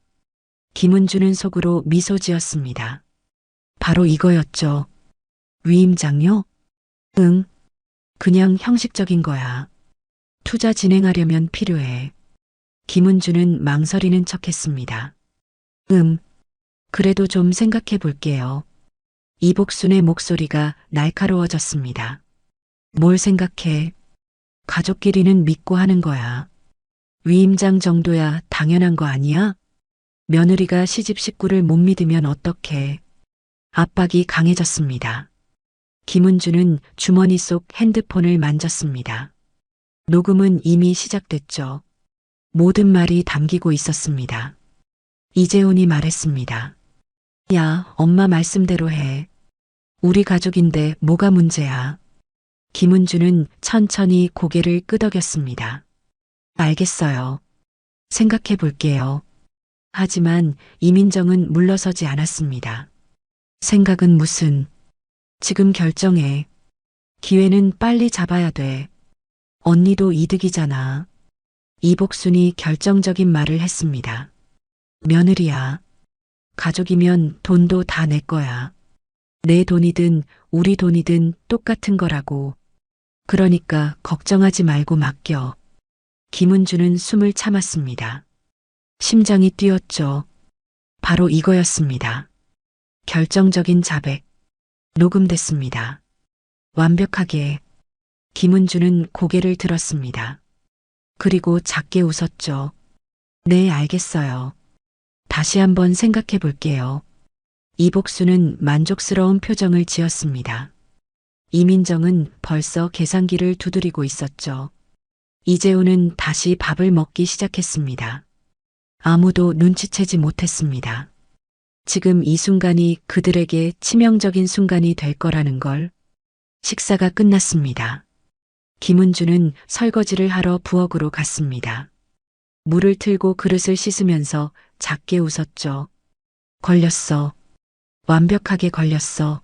김은주는 속으로 미소 지었습니다. 바로 이거였죠. 위임장요? 응. 그냥 형식적인 거야. 투자 진행하려면 필요해. 김은주는 망설이는 척 했습니다. 그래도 좀 생각해 볼게요. 이복순의 목소리가 날카로워졌습니다. 뭘 생각해? 가족끼리는 믿고 하는 거야. 위임장 정도야 당연한 거 아니야? 며느리가 시집 식구를 못 믿으면 어떡해. 압박이 강해졌습니다. 김은주는 주머니 속 핸드폰을 만졌습니다. 녹음은 이미 시작됐죠. 모든 말이 담기고 있었습니다. 이재훈이 말했습니다. 야, 엄마 말씀대로 해. 우리 가족인데 뭐가 문제야. 김은주는 천천히 고개를 끄덕였습니다. 알겠어요. 생각해 볼게요. 하지만 이민정은 물러서지 않았습니다. 생각은 무슨. 지금 결정해. 기회는 빨리 잡아야 돼. 언니도 이득이잖아. 이복순이 결정적인 말을 했습니다. 며느리야. 가족이면 돈도 다 내 거야. 내 돈이든 우리 돈이든 똑같은 거라고. 그러니까 걱정하지 말고 맡겨. 김은주는 숨을 참았습니다. 심장이 뛰었죠. 바로 이거였습니다. 결정적인 자백. 녹음됐습니다. 완벽하게. 김은주는 고개를 들었습니다. 그리고 작게 웃었죠. 네, 알겠어요. 다시 한번 생각해 볼게요. 이복수는 만족스러운 표정을 지었습니다. 이민정은 벌써 계산기를 두드리고 있었죠. 이재훈은 다시 밥을 먹기 시작했습니다. 아무도 눈치채지 못했습니다. 지금 이 순간이 그들에게 치명적인 순간이 될 거라는 걸. 식사가 끝났습니다. 김은주는 설거지를 하러 부엌으로 갔습니다. 물을 틀고 그릇을 씻으면서 작게 웃었죠. 걸렸어. 완벽하게 걸렸어.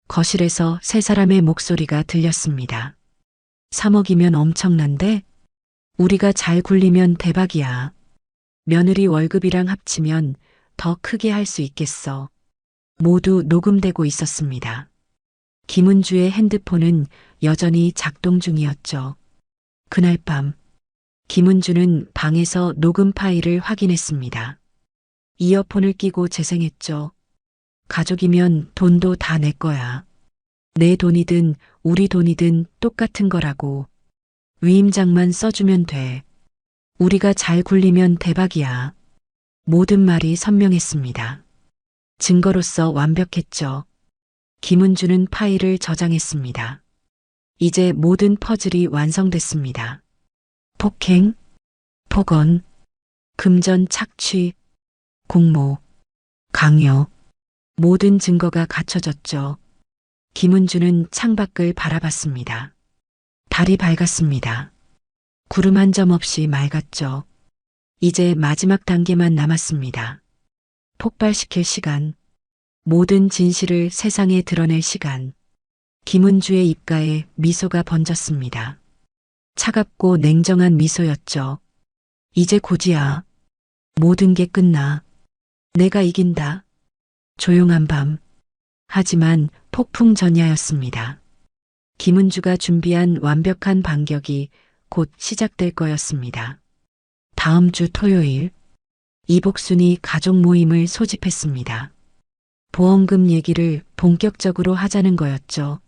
거실에서 세 사람의 목소리가 들렸습니다. 3억이면 엄청난데? 우리가 잘 굴리면 대박이야. 며느리 월급이랑 합치면 더 크게 할 수 있겠어. 모두 녹음되고 있었습니다. 김은주의 핸드폰은 여전히 작동 중이었죠. 그날 밤, 김은주는 방에서 녹음 파일을 확인했습니다. 이어폰을 끼고 재생했죠. 가족이면 돈도 다 내 거야. 내 돈이든 우리 돈이든 똑같은 거라고. 위임장만 써주면 돼. 우리가 잘 굴리면 대박이야. 모든 말이 선명했습니다. 증거로서 완벽했죠. 김은주는 파일을 저장했습니다. 이제 모든 퍼즐이 완성됐습니다. 폭행, 폭언, 금전 착취, 공모, 강요. 모든 증거가 갖춰졌죠. 김은주는 창밖을 바라봤습니다. 달이 밝았습니다. 구름 한 점 없이 맑았죠. 이제 마지막 단계만 남았습니다. 폭발시킬 시간. 모든 진실을 세상에 드러낼 시간. 김은주의 입가에 미소가 번졌습니다. 차갑고 냉정한 미소였죠. 이제 곧이야. 모든 게 끝나. 내가 이긴다. 조용한 밤. 하지만 폭풍 전야였습니다. 김은주가 준비한 완벽한 반격이 곧 시작될 거였습니다. 다음 주 토요일, 이복순이 가족 모임을 소집했습니다. 보험금 얘기를 본격적으로 하자는 거였죠.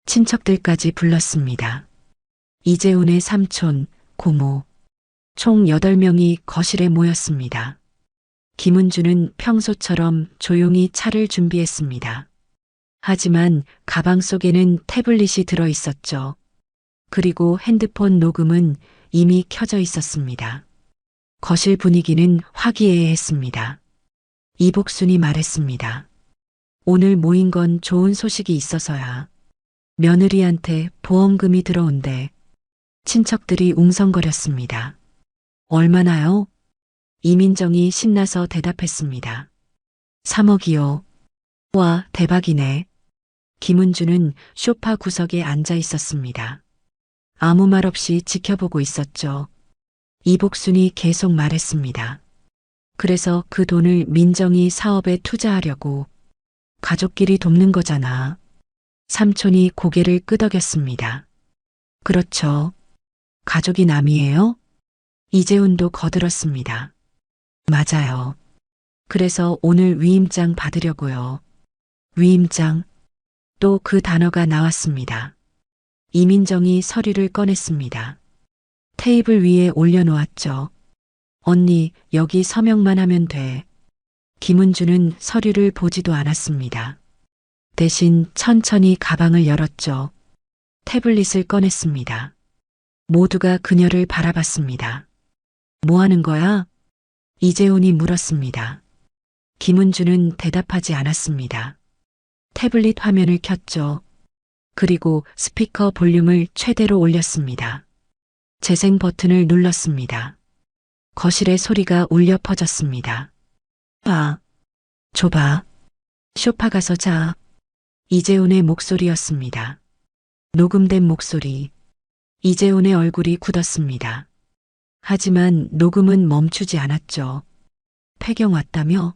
친척들까지 불렀습니다. 이재훈의 삼촌, 고모, 총 8명이 거실에 모였습니다. 김은주는 평소처럼 조용히 차를 준비했습니다. 하지만 가방 속에는 태블릿이 들어 있었죠. 그리고 핸드폰 녹음은 이미 켜져 있었습니다. 거실 분위기는 화기애애했습니다. 이복순이 말했습니다. 오늘 모인 건 좋은 소식이 있어서야. 며느리한테 보험금이 들어온대. 친척들이 웅성거렸습니다. 얼마나요? 이민정이 신나서 대답했습니다. 3억이요. 와, 대박이네. 김은주는 소파 구석에 앉아 있었습니다. 아무 말 없이 지켜보고 있었죠. 이복순이 계속 말했습니다. 그래서 그 돈을 민정이 사업에 투자하려고. 가족끼리 돕는 거잖아. 삼촌이 고개를 끄덕였습니다. 그렇죠. 가족이 남이에요? 이재훈도 거들었습니다. 맞아요. 그래서 오늘 위임장 받으려고요. 위임장. 또 그 단어가 나왔습니다. 이민정이 서류를 꺼냈습니다. 테이블 위에 올려놓았죠. 언니, 여기 서명만 하면 돼. 김은주는 서류를 보지도 않았습니다. 대신 천천히 가방을 열었죠. 태블릿을 꺼냈습니다. 모두가 그녀를 바라봤습니다. 뭐 하는 거야? 이재훈이 물었습니다. 김은주는 대답하지 않았습니다. 태블릿 화면을 켰죠. 그리고 스피커 볼륨을 최대로 올렸습니다. 재생 버튼을 눌렀습니다. 거실의 소리가 울려 퍼졌습니다. 봐. 좁아. 소파 가서 자. 이재훈의 목소리였습니다. 녹음된 목소리. 이재훈의 얼굴이 굳었습니다. 하지만 녹음은 멈추지 않았죠. 폐경 왔다며?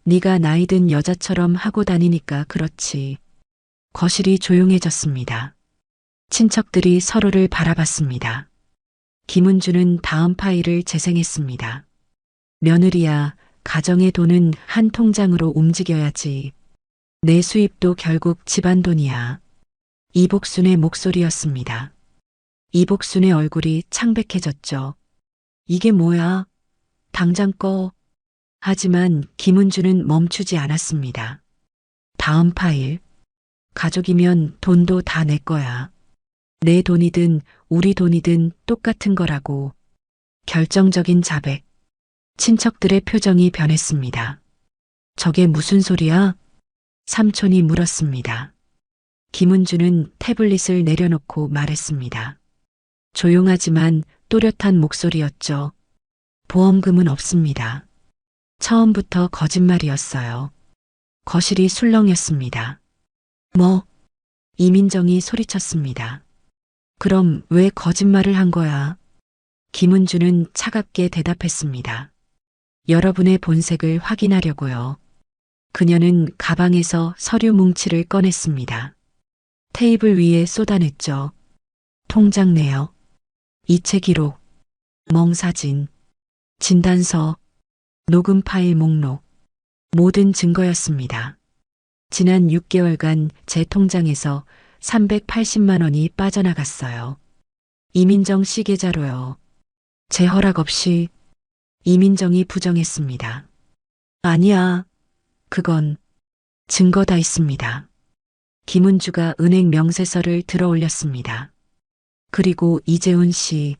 네가 나이든 여자처럼 하고 다니니까 그렇지. 거실이 조용해졌습니다. 친척들이 서로를 바라봤습니다. 김은주는 다음 파일을 재생했습니다. 며느리야, 가정의 돈은 한 통장으로 움직여야지. 내 수입도 결국 집안 돈이야. 이복순의 목소리였습니다. 이복순의 얼굴이 창백해졌죠. 이게 뭐야? 당장 꺼. 하지만 김은주는 멈추지 않았습니다. 다음 파일. 가족이면 돈도 다 내 거야. 내 돈이든 우리 돈이든 똑같은 거라고. 결정적인 자백. 친척들의 표정이 변했습니다. 저게 무슨 소리야? 삼촌이 물었습니다. 김은주는 태블릿을 내려놓고 말했습니다. 조용하지만 또렷한 목소리였죠. 보험금은 없습니다. 처음부터 거짓말이었어요. 거실이 술렁였습니다. 뭐? 이민정이 소리쳤습니다. 그럼 왜 거짓말을 한 거야? 김은주는 차갑게 대답했습니다. 여러분의 본색을 확인하려고요. 그녀는 가방에서 서류 뭉치를 꺼냈습니다. 테이블 위에 쏟아냈죠. 통장 내역, 이체 기록, 멍사진, 진단서, 녹음 파일 목록, 모든 증거였습니다. 지난 6개월간 제 통장에서 380만 원이 빠져나갔어요. 이민정 씨 계좌로요. 제 허락 없이. 이민정이 부정했습니다. 아니야. 그건 증거 다 있습니다. 김은주가 은행 명세서를 들어 올렸습니다. 그리고 이재훈 씨.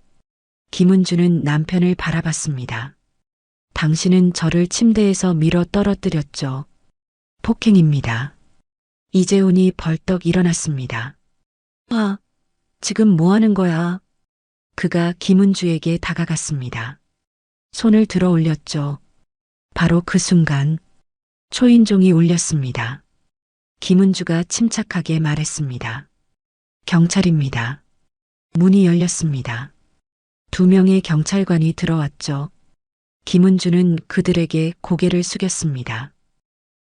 김은주는 남편을 바라봤습니다. 당신은 저를 침대에서 밀어 떨어뜨렸죠. 폭행입니다. 이재훈이 벌떡 일어났습니다. 아, 지금 뭐 하는 거야? 그가 김은주에게 다가갔습니다. 손을 들어 올렸죠. 바로 그 순간 초인종이 울렸습니다. 김은주가 침착하게 말했습니다. 경찰입니다. 문이 열렸습니다. 2명의 경찰관이 들어왔죠. 김은주는 그들에게 고개를 숙였습니다.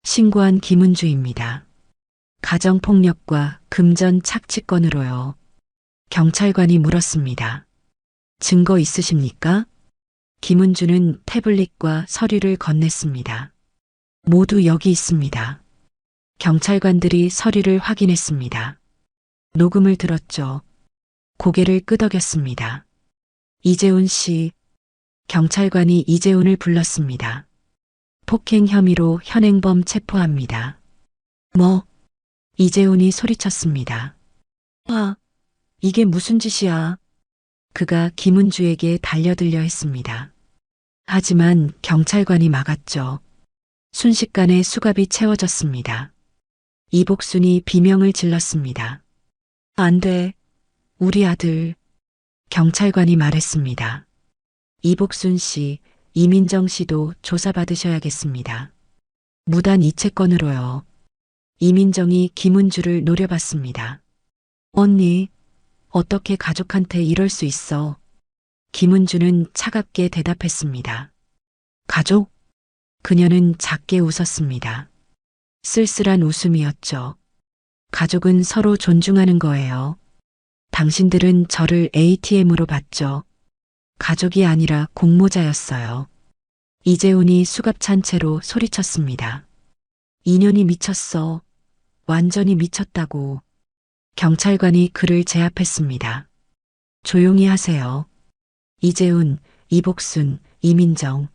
신고한 김은주입니다. 가정폭력과 금전 착취건으로요. 경찰관이 물었습니다. 증거 있으십니까? 김은주는 태블릿과 서류를 건넸습니다. 모두 여기 있습니다. 경찰관들이 서류를 확인했습니다. 녹음을 들었죠. 고개를 끄덕였습니다. 이재훈 씨, 경찰관이 이재훈을 불렀습니다. 폭행 혐의로 현행범 체포합니다. 뭐? 이재훈이 소리쳤습니다. 아, 이게 무슨 짓이야? 그가 김은주에게 달려들려 했습니다. 하지만 경찰관이 막았죠. 순식간에 수갑이 채워졌습니다. 이복순이 비명을 질렀습니다. 안 돼. 우리 아들. 경찰관이 말했습니다. 이복순 씨, 이민정 씨도 조사받으셔야겠습니다. 무단 이체건으로요. 이민정이 김은주를 노려봤습니다. 언니, 어떻게 가족한테 이럴 수 있어? 김은주는 차갑게 대답했습니다. 가족? 그녀는 작게 웃었습니다. 쓸쓸한 웃음이었죠. 가족은 서로 존중하는 거예요. 당신들은 저를 ATM으로 봤죠. 가족이 아니라 공모자였어요. 이재훈이 수갑찬 채로 소리쳤습니다. 인연이 미쳤어. 완전히 미쳤다고. 경찰관이 그를 제압했습니다. 조용히 하세요. 이재훈, 이복순, 이민정.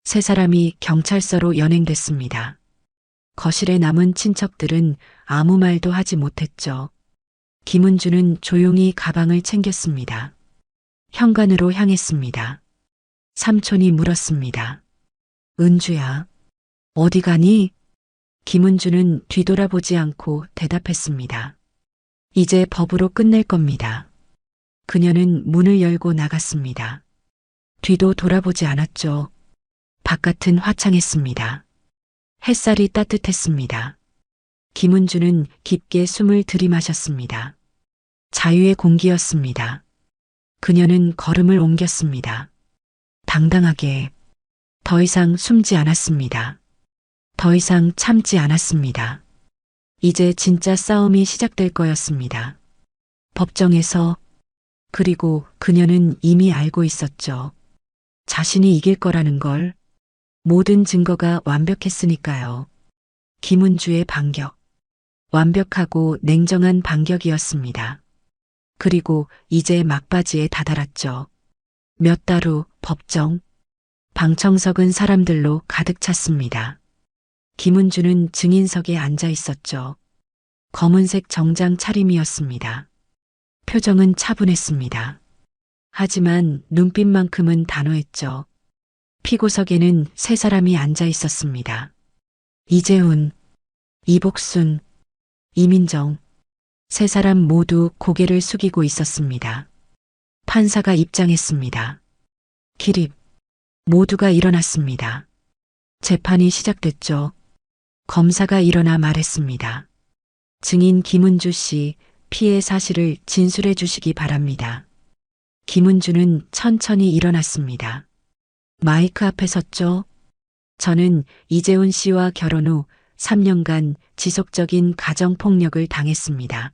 3사람이 경찰서로 연행됐습니다. 거실에 남은 친척들은 아무 말도 하지 못했죠. 김은주는 조용히 가방을 챙겼습니다. 현관으로 향했습니다. 삼촌이 물었습니다. 은주야, 어디 가니? 김은주는 뒤돌아보지 않고 대답했습니다. 이제 법으로 끝낼 겁니다. 그녀는 문을 열고 나갔습니다. 뒤도 돌아보지 않았죠. 바깥은 화창했습니다. 햇살이 따뜻했습니다. 김은주는 깊게 숨을 들이마셨습니다. 자유의 공기였습니다. 그녀는 걸음을 옮겼습니다. 당당하게. 더 이상 숨지 않았습니다. 더 이상 참지 않았습니다. 이제 진짜 싸움이 시작될 거였습니다. 법정에서. 그리고 그녀는 이미 알고 있었죠. 자신이 이길 거라는 걸. 모든 증거가 완벽했으니까요. 김은주의 반격. 완벽하고 냉정한 반격이었습니다. 그리고 이제 막바지에 다다랐죠. 몇 달 후 법정. 방청석은 사람들로 가득 찼습니다. 김은주는 증인석에 앉아 있었죠. 검은색 정장 차림이었습니다. 표정은 차분했습니다. 하지만 눈빛만큼은 단호했죠. 피고석에는 3사람이 앉아 있었습니다. 이재훈, 이복순, 이민정. 3사람 모두 고개를 숙이고 있었습니다. 판사가 입장했습니다. 기립. 모두가 일어났습니다. 재판이 시작됐죠. 검사가 일어나 말했습니다. 증인 김은주 씨, 피해 사실을 진술해 주시기 바랍니다. 김은주는 천천히 일어났습니다. 마이크 앞에 섰죠. 저는 이재훈 씨와 결혼 후 3년간 지속적인 가정폭력을 당했습니다.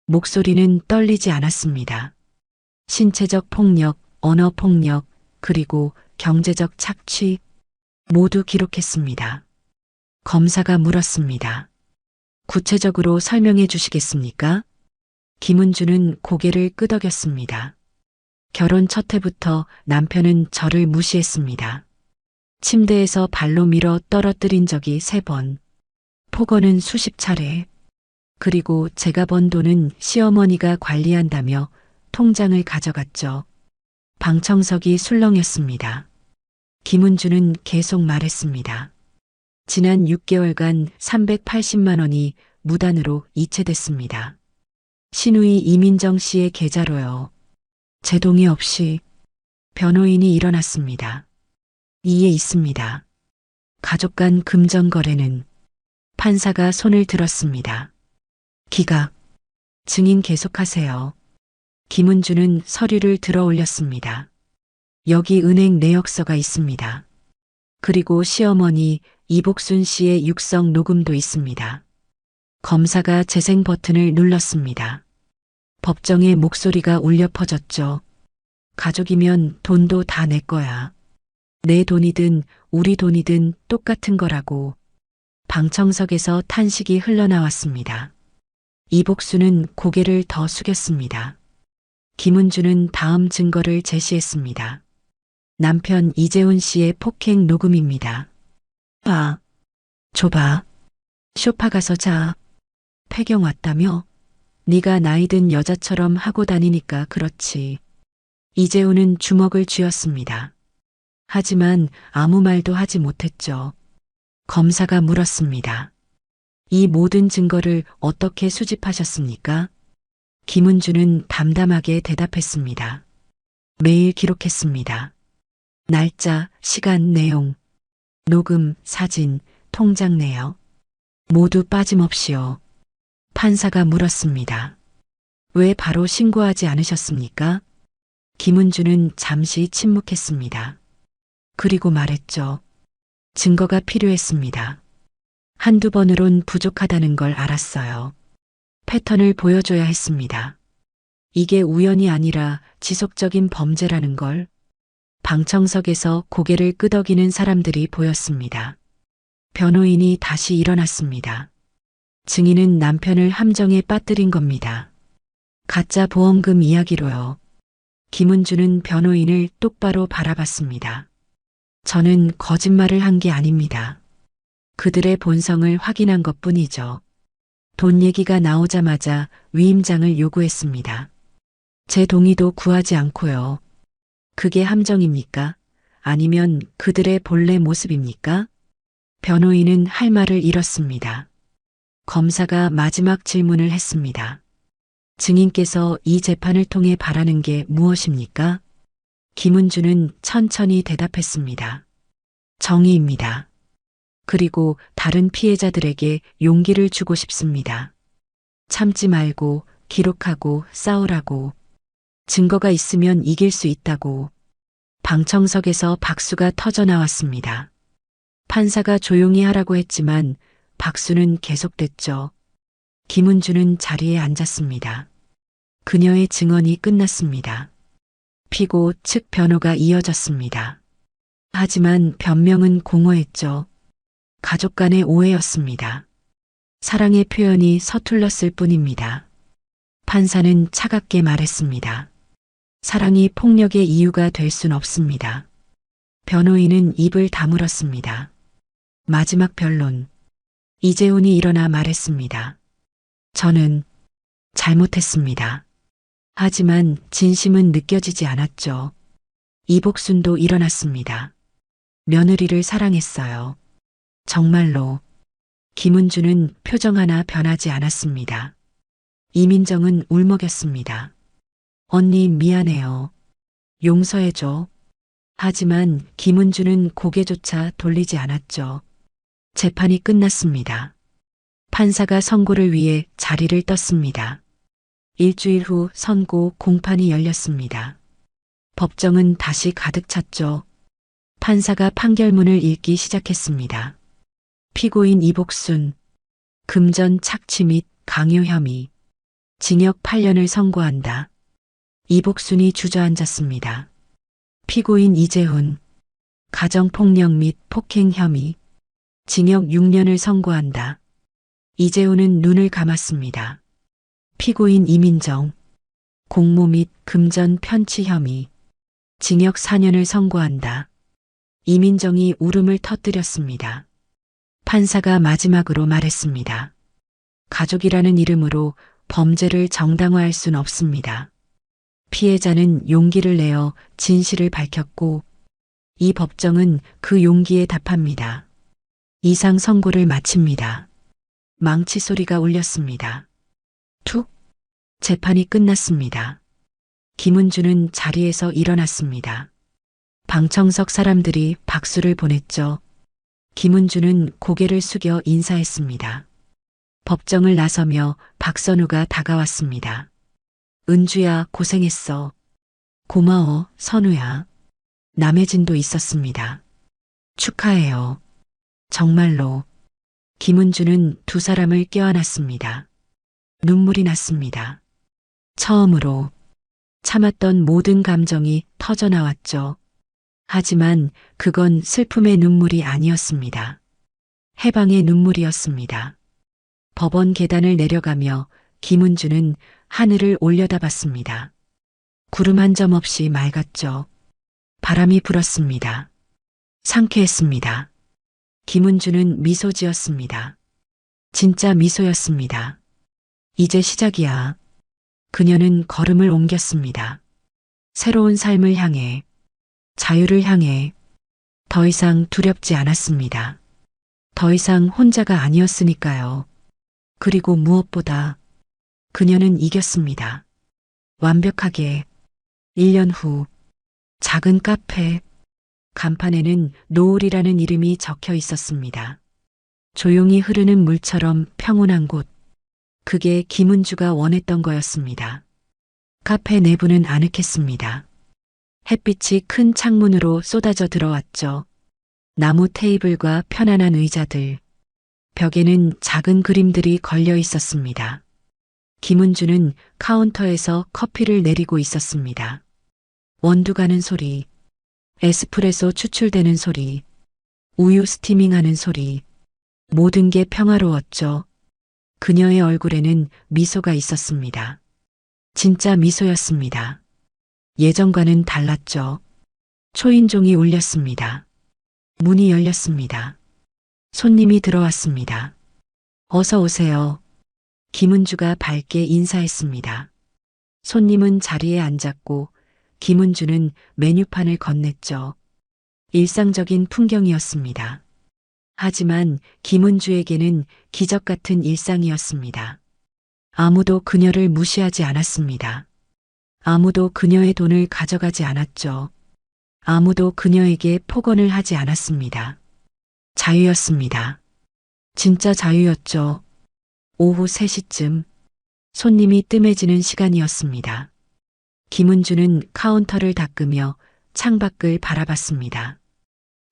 목소리는 떨리지 않았습니다. 신체적 폭력, 언어 폭력, 그리고 경제적 착취 모두 기록했습니다. 검사가 물었습니다. 구체적으로 설명해 주시겠습니까? 김은주는 고개를 끄덕였습니다. 결혼 첫 해부터 남편은 저를 무시했습니다. 침대에서 발로 밀어 떨어뜨린 적이 3번. 폭언은 수십 차례. 그리고 제가 번 돈은 시어머니가 관리한다며 통장을 가져갔죠. 방청석이 술렁였습니다. 김은주는 계속 말했습니다. 지난 6개월간 380만 원이 무단으로 이체됐습니다. 신우이 이민정 씨의 계좌로요. 제 동의 없이. 변호인이 일어났습니다. 이에 있습니다. 가족 간 금전 거래는 판사가 손을 들었습니다. 기각. 증인 계속하세요. 김은주는 서류를 들어 올렸습니다. 여기 은행 내역서가 있습니다. 그리고 시어머니 이복순 씨의 육성 녹음도 있습니다. 검사가 재생 버튼을 눌렀습니다. 법정의 목소리가 울려 퍼졌죠. 가족이면 돈도 다 내 거야. 내 돈이든 우리 돈이든 똑같은 거라고. 방청석에서 탄식이 흘러나왔습니다. 이복수는 고개를 더 숙였습니다. 김은주는 다음 증거를 제시했습니다. 남편 이재훈 씨의 폭행 녹음입니다. 봐. 줘봐. 쇼파 가서 자. 폐경 왔다며? 네가 나이든 여자처럼 하고 다니니까 그렇지. 이재훈은 주먹을 쥐었습니다. 하지만 아무 말도 하지 못했죠. 검사가 물었습니다. 이 모든 증거를 어떻게 수집하셨습니까? 김은주는 담담하게 대답했습니다. 매일 기록했습니다. 날짜, 시간, 내용, 녹음, 사진, 통장 내역. 모두 빠짐없이요. 판사가 물었습니다. 왜 바로 신고하지 않으셨습니까? 김은주는 잠시 침묵했습니다. 그리고 말했죠. 증거가 필요했습니다. 한두 번으론 부족하다는 걸 알았어요. 패턴을 보여줘야 했습니다. 이게 우연이 아니라 지속적인 범죄라는 걸. 방청석에서 고개를 끄덕이는 사람들이 보였습니다. 변호인이 다시 일어났습니다. 증인은 남편을 함정에 빠뜨린 겁니다. 가짜 보험금 이야기로요. 김은주는 변호인을 똑바로 바라봤습니다. 저는 거짓말을 한 게 아닙니다. 그들의 본성을 확인한 것뿐이죠. 돈 얘기가 나오자마자 위임장을 요구했습니다. 제 동의도 구하지 않고요. 그게 함정입니까? 아니면 그들의 본래 모습입니까? 변호인은 할 말을 잃었습니다. 검사가 마지막 질문을 했습니다. 증인께서 이 재판을 통해 바라는 게 무엇입니까? 김은주는 천천히 대답했습니다. 정의입니다. 그리고 다른 피해자들에게 용기를 주고 싶습니다. 참지 말고 기록하고 싸우라고. 증거가 있으면 이길 수 있다고. 방청석에서 박수가 터져 나왔습니다. 판사가 조용히 하라고 했지만 박수는 계속됐죠. 김은주는 자리에 앉았습니다. 그녀의 증언이 끝났습니다. 피고 측 변호가 이어졌습니다. 하지만 변명은 공허했죠. 가족 간의 오해였습니다. 사랑의 표현이 서툴렀을 뿐입니다. 판사는 차갑게 말했습니다. 사랑이 폭력의 이유가 될 순 없습니다. 변호인은 입을 다물었습니다. 마지막 변론. 이재훈이 일어나 말했습니다. 저는 잘못했습니다. 하지만 진심은 느껴지지 않았죠. 이복순도 일어났습니다. 며느리를 사랑했어요. 정말로. 김은주는 표정 하나 변하지 않았습니다. 이민정은 울먹였습니다. 언니 미안해요. 용서해줘. 하지만 김은주는 고개조차 돌리지 않았죠. 재판이 끝났습니다. 판사가 선고를 위해 자리를 떴습니다. 일주일 후 선고 공판이 열렸습니다. 법정은 다시 가득 찼죠. 판사가 판결문을 읽기 시작했습니다. 피고인 이복순, 금전 착취 및 강요 혐의, 징역 8년을 선고한다. 이복순이 주저앉았습니다. 피고인 이재훈, 가정폭력 및 폭행 혐의, 징역 6년을 선고한다. 이재훈은 눈을 감았습니다. 피고인 이민정, 공모 및 금전 편취 혐의, 징역 4년을 선고한다. 이민정이 울음을 터뜨렸습니다. 판사가 마지막으로 말했습니다. 가족이라는 이름으로 범죄를 정당화할 순 없습니다. 피해자는 용기를 내어 진실을 밝혔고 이 법정은 그 용기에 답합니다. 이상 선고를 마칩니다. 망치 소리가 울렸습니다. 툭! 재판이 끝났습니다. 김은주는 자리에서 일어났습니다. 방청석 사람들이 박수를 보냈죠. 김은주는 고개를 숙여 인사했습니다. 법정을 나서며 박선우가 다가왔습니다. 은주야, 고생했어. 고마워, 선우야. 남혜진도 있었습니다. 축하해요. 정말로. 김은주는 두 사람을 껴안았습니다. 눈물이 났습니다. 처음으로 참았던 모든 감정이 터져나왔죠. 하지만 그건 슬픔의 눈물이 아니었습니다. 해방의 눈물이었습니다. 법원 계단을 내려가며 김은주는 하늘을 올려다봤습니다. 구름 한 점 없이 맑았죠. 바람이 불었습니다. 상쾌했습니다. 김은주는 미소 지었습니다. 진짜 미소였습니다. 이제 시작이야. 그녀는 걸음을 옮겼습니다. 새로운 삶을 향해, 자유를 향해. 더 이상 두렵지 않았습니다. 더 이상 혼자가 아니었으니까요. 그리고 무엇보다 그녀는 이겼습니다. 완벽하게. 1년 후 작은 카페 간판에는 노을이라는 이름이 적혀 있었습니다. 조용히 흐르는 물처럼 평온한 곳. 그게 김은주가 원했던 거였습니다. 카페 내부는 아늑했습니다. 햇빛이 큰 창문으로 쏟아져 들어왔죠. 나무 테이블과 편안한 의자들. 벽에는 작은 그림들이 걸려 있었습니다. 김은주는 카운터에서 커피를 내리고 있었습니다. 원두 가는 소리, 에스프레소 추출되는 소리, 우유 스티밍하는 소리. 모든 게 평화로웠죠. 그녀의 얼굴에는 미소가 있었습니다. 진짜 미소였습니다. 예전과는 달랐죠. 초인종이 울렸습니다. 문이 열렸습니다. 손님이 들어왔습니다. 어서 오세요. 김은주가 밝게 인사했습니다. 손님은 자리에 앉았고 김은주는 메뉴판을 건넸죠. 일상적인 풍경이었습니다. 하지만 김은주에게는 기적 같은 일상이었습니다. 아무도 그녀를 무시하지 않았습니다. 아무도 그녀의 돈을 가져가지 않았죠. 아무도 그녀에게 폭언을 하지 않았습니다. 자유였습니다. 진짜 자유였죠. 오후 3시쯤 손님이 뜸해지는 시간이었습니다. 김은주는 카운터를 닦으며 창밖을 바라봤습니다.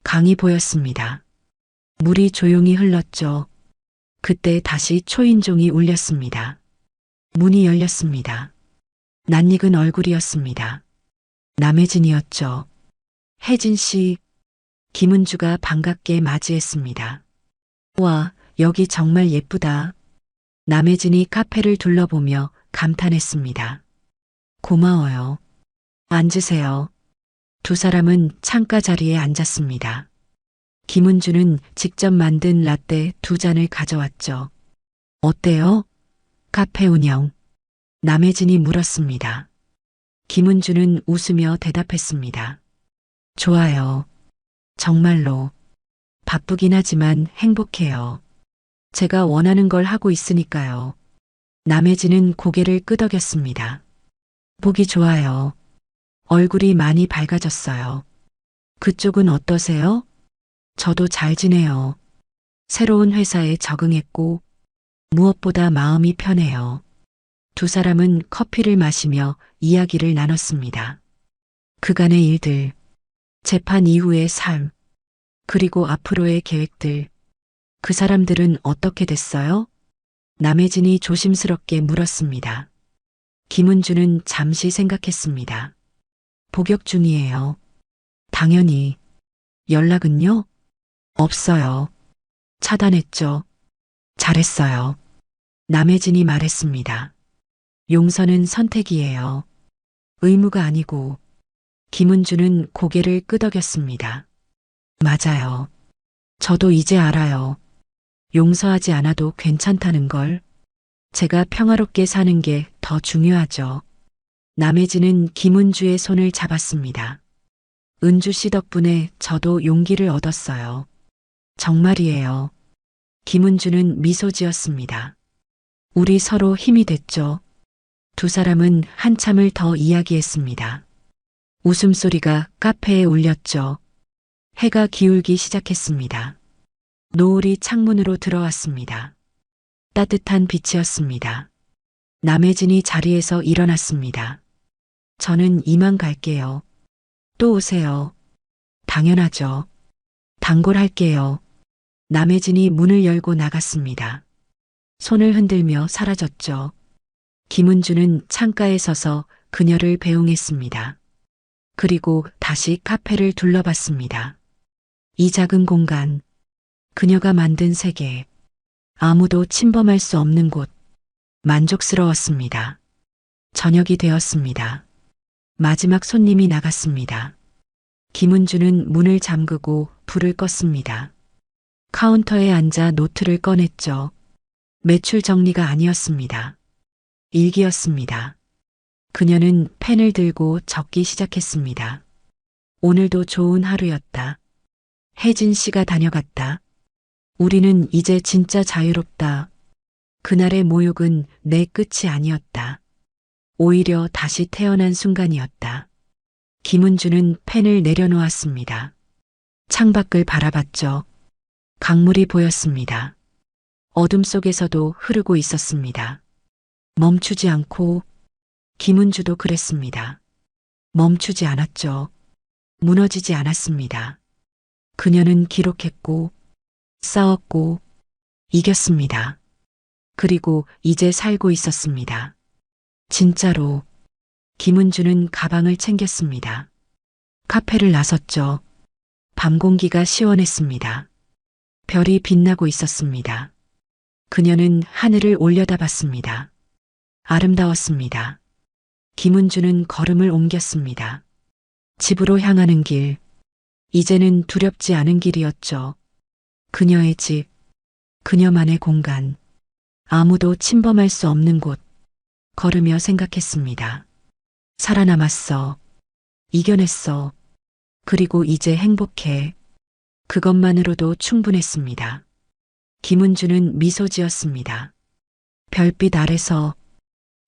강이 보였습니다. 물이 조용히 흘렀죠. 그때 다시 초인종이 울렸습니다. 문이 열렸습니다. 낯익은 얼굴이었습니다. 남혜진이었죠. 혜진 씨. 김은주가 반갑게 맞이했습니다. 와, 여기 정말 예쁘다. 남혜진이 카페를 둘러보며 감탄했습니다. 고마워요. 앉으세요. 두 사람은 창가 자리에 앉았습니다. 김은주는 직접 만든 라떼 2잔을 가져왔죠. 어때요? 카페 운영. 남혜진이 물었습니다. 김은주는 웃으며 대답했습니다. 좋아요. 정말로. 바쁘긴 하지만 행복해요. 제가 원하는 걸 하고 있으니까요. 남혜진은 고개를 끄덕였습니다. 보기 좋아요. 얼굴이 많이 밝아졌어요. 그쪽은 어떠세요? 저도 잘 지내요. 새로운 회사에 적응했고 무엇보다 마음이 편해요. 두 사람은 커피를 마시며 이야기를 나눴습니다. 그간의 일들, 재판 이후의 삶, 그리고 앞으로의 계획들. 그 사람들은 어떻게 됐어요? 남혜진이 조심스럽게 물었습니다. 김은주는 잠시 생각했습니다. 복역 중이에요. 당연히. 연락은요? 없어요. 차단했죠. 잘했어요. 남혜진이 말했습니다. 용서는 선택이에요. 의무가 아니고. 김은주는 고개를 끄덕였습니다. 맞아요. 저도 이제 알아요. 용서하지 않아도 괜찮다는 걸. 제가 평화롭게 사는 게 더 중요하죠. 남혜진은 김은주의 손을 잡았습니다. 은주 씨 덕분에 저도 용기를 얻었어요. 정말이에요. 김은주는 미소 지었습니다. 우리 서로 힘이 됐죠. 두 사람은 한참을 더 이야기했습니다. 웃음소리가 카페에 울렸죠. 해가 기울기 시작했습니다. 노을이 창문으로 들어왔습니다. 따뜻한 빛이었습니다. 남혜진이 자리에서 일어났습니다. 저는 이만 갈게요. 또 오세요. 당연하죠. 단골할게요. 남혜진이 문을 열고 나갔습니다. 손을 흔들며 사라졌죠. 김은주는 창가에 서서 그녀를 배웅했습니다. 그리고 다시 카페를 둘러봤습니다. 이 작은 공간, 그녀가 만든 세계, 아무도 침범할 수 없는 곳, 만족스러웠습니다. 저녁이 되었습니다. 마지막 손님이 나갔습니다. 김은주는 문을 잠그고 불을 껐습니다. 카운터에 앉아 노트를 꺼냈죠. 매출 정리가 아니었습니다. 일기였습니다. 그녀는 펜을 들고 적기 시작했습니다. 오늘도 좋은 하루였다. 혜진 씨가 다녀갔다. 우리는 이제 진짜 자유롭다. 그날의 모욕은 내 끝이 아니었다. 오히려 다시 태어난 순간이었다. 김은주는 펜을 내려놓았습니다. 창밖을 바라봤죠. 강물이 보였습니다. 어둠 속에서도 흐르고 있었습니다. 멈추지 않고 김은주도 그랬습니다. 멈추지 않았죠. 무너지지 않았습니다. 그녀는 기록했고 싸웠고 이겼습니다. 그리고 이제 살고 있었습니다. 진짜로. 김은주는 가방을 챙겼습니다. 카페를 나섰죠. 밤 공기가 시원했습니다. 별이 빛나고 있었습니다. 그녀는 하늘을 올려다봤습니다. 아름다웠습니다. 김은주는 걸음을 옮겼습니다. 집으로 향하는 길. 이제는 두렵지 않은 길이었죠. 그녀의 집, 그녀만의 공간, 아무도 침범할 수 없는 곳. 걸으며 생각했습니다. 살아남았어. 이겨냈어. 그리고 이제 행복해. 그것만으로도 충분했습니다. 김은주는 미소 지었습니다. 별빛 아래서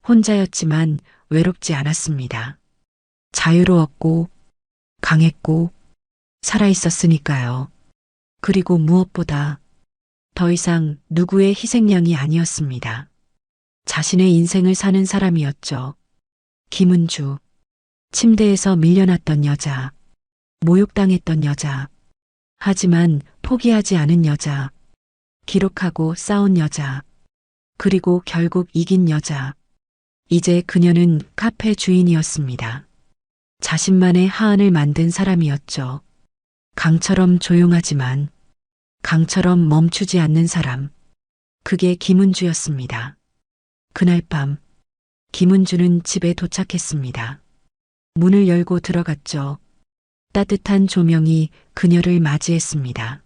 혼자였지만 외롭지 않았습니다. 자유로웠고 강했고 살아있었으니까요. 그리고 무엇보다 더 이상 누구의 희생양이 아니었습니다. 자신의 인생을 사는 사람이었죠. 김은주. 침대에서 밀려났던 여자. 모욕당했던 여자. 하지만 포기하지 않은 여자. 기록하고 싸운 여자. 그리고 결국 이긴 여자. 이제 그녀는 카페 주인이었습니다. 자신만의 하안을 만든 사람이었죠. 강처럼 조용하지만 강처럼 멈추지 않는 사람. 그게 김은주였습니다. 그날 밤 김은주는 집에 도착했습니다. 문을 열고 들어갔죠. 따뜻한 조명이 그녀를 맞이했습니다.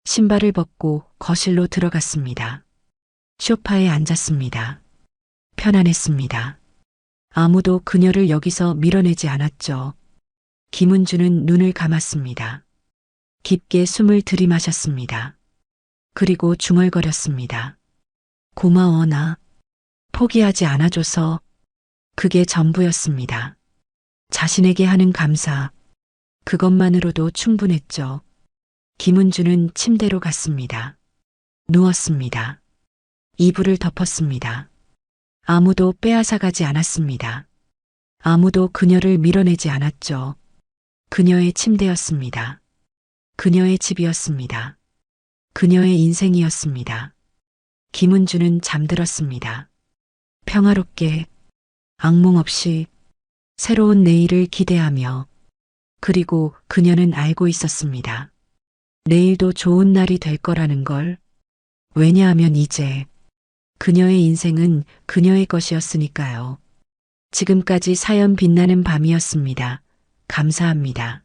신발을 벗고 거실로 들어갔습니다. 소파에 앉았습니다. 편안했습니다. 아무도 그녀를 여기서 밀어내지 않았죠. 김은주는 눈을 감았습니다. 깊게 숨을 들이마셨습니다. 그리고 중얼거렸습니다. 고마워 나. 포기하지 않아줘서. 그게 전부였습니다. 자신에게 하는 감사. 그것만으로도 충분했죠. 김은주는 침대로 갔습니다. 누웠습니다. 이불을 덮었습니다. 아무도 빼앗아가지 않았습니다. 아무도 그녀를 밀어내지 않았죠. 그녀의 침대였습니다. 그녀의 집이었습니다. 그녀의 인생이었습니다. 김은주는 잠들었습니다. 평화롭게, 악몽 없이, 새로운 내일을 기대하며. 그리고 그녀는 알고 있었습니다. 내일도 좋은 날이 될 거라는 걸. 왜냐하면 이제 그녀의 인생은 그녀의 것이었으니까요. 지금까지 사연 빛나는 밤이었습니다. 감사합니다.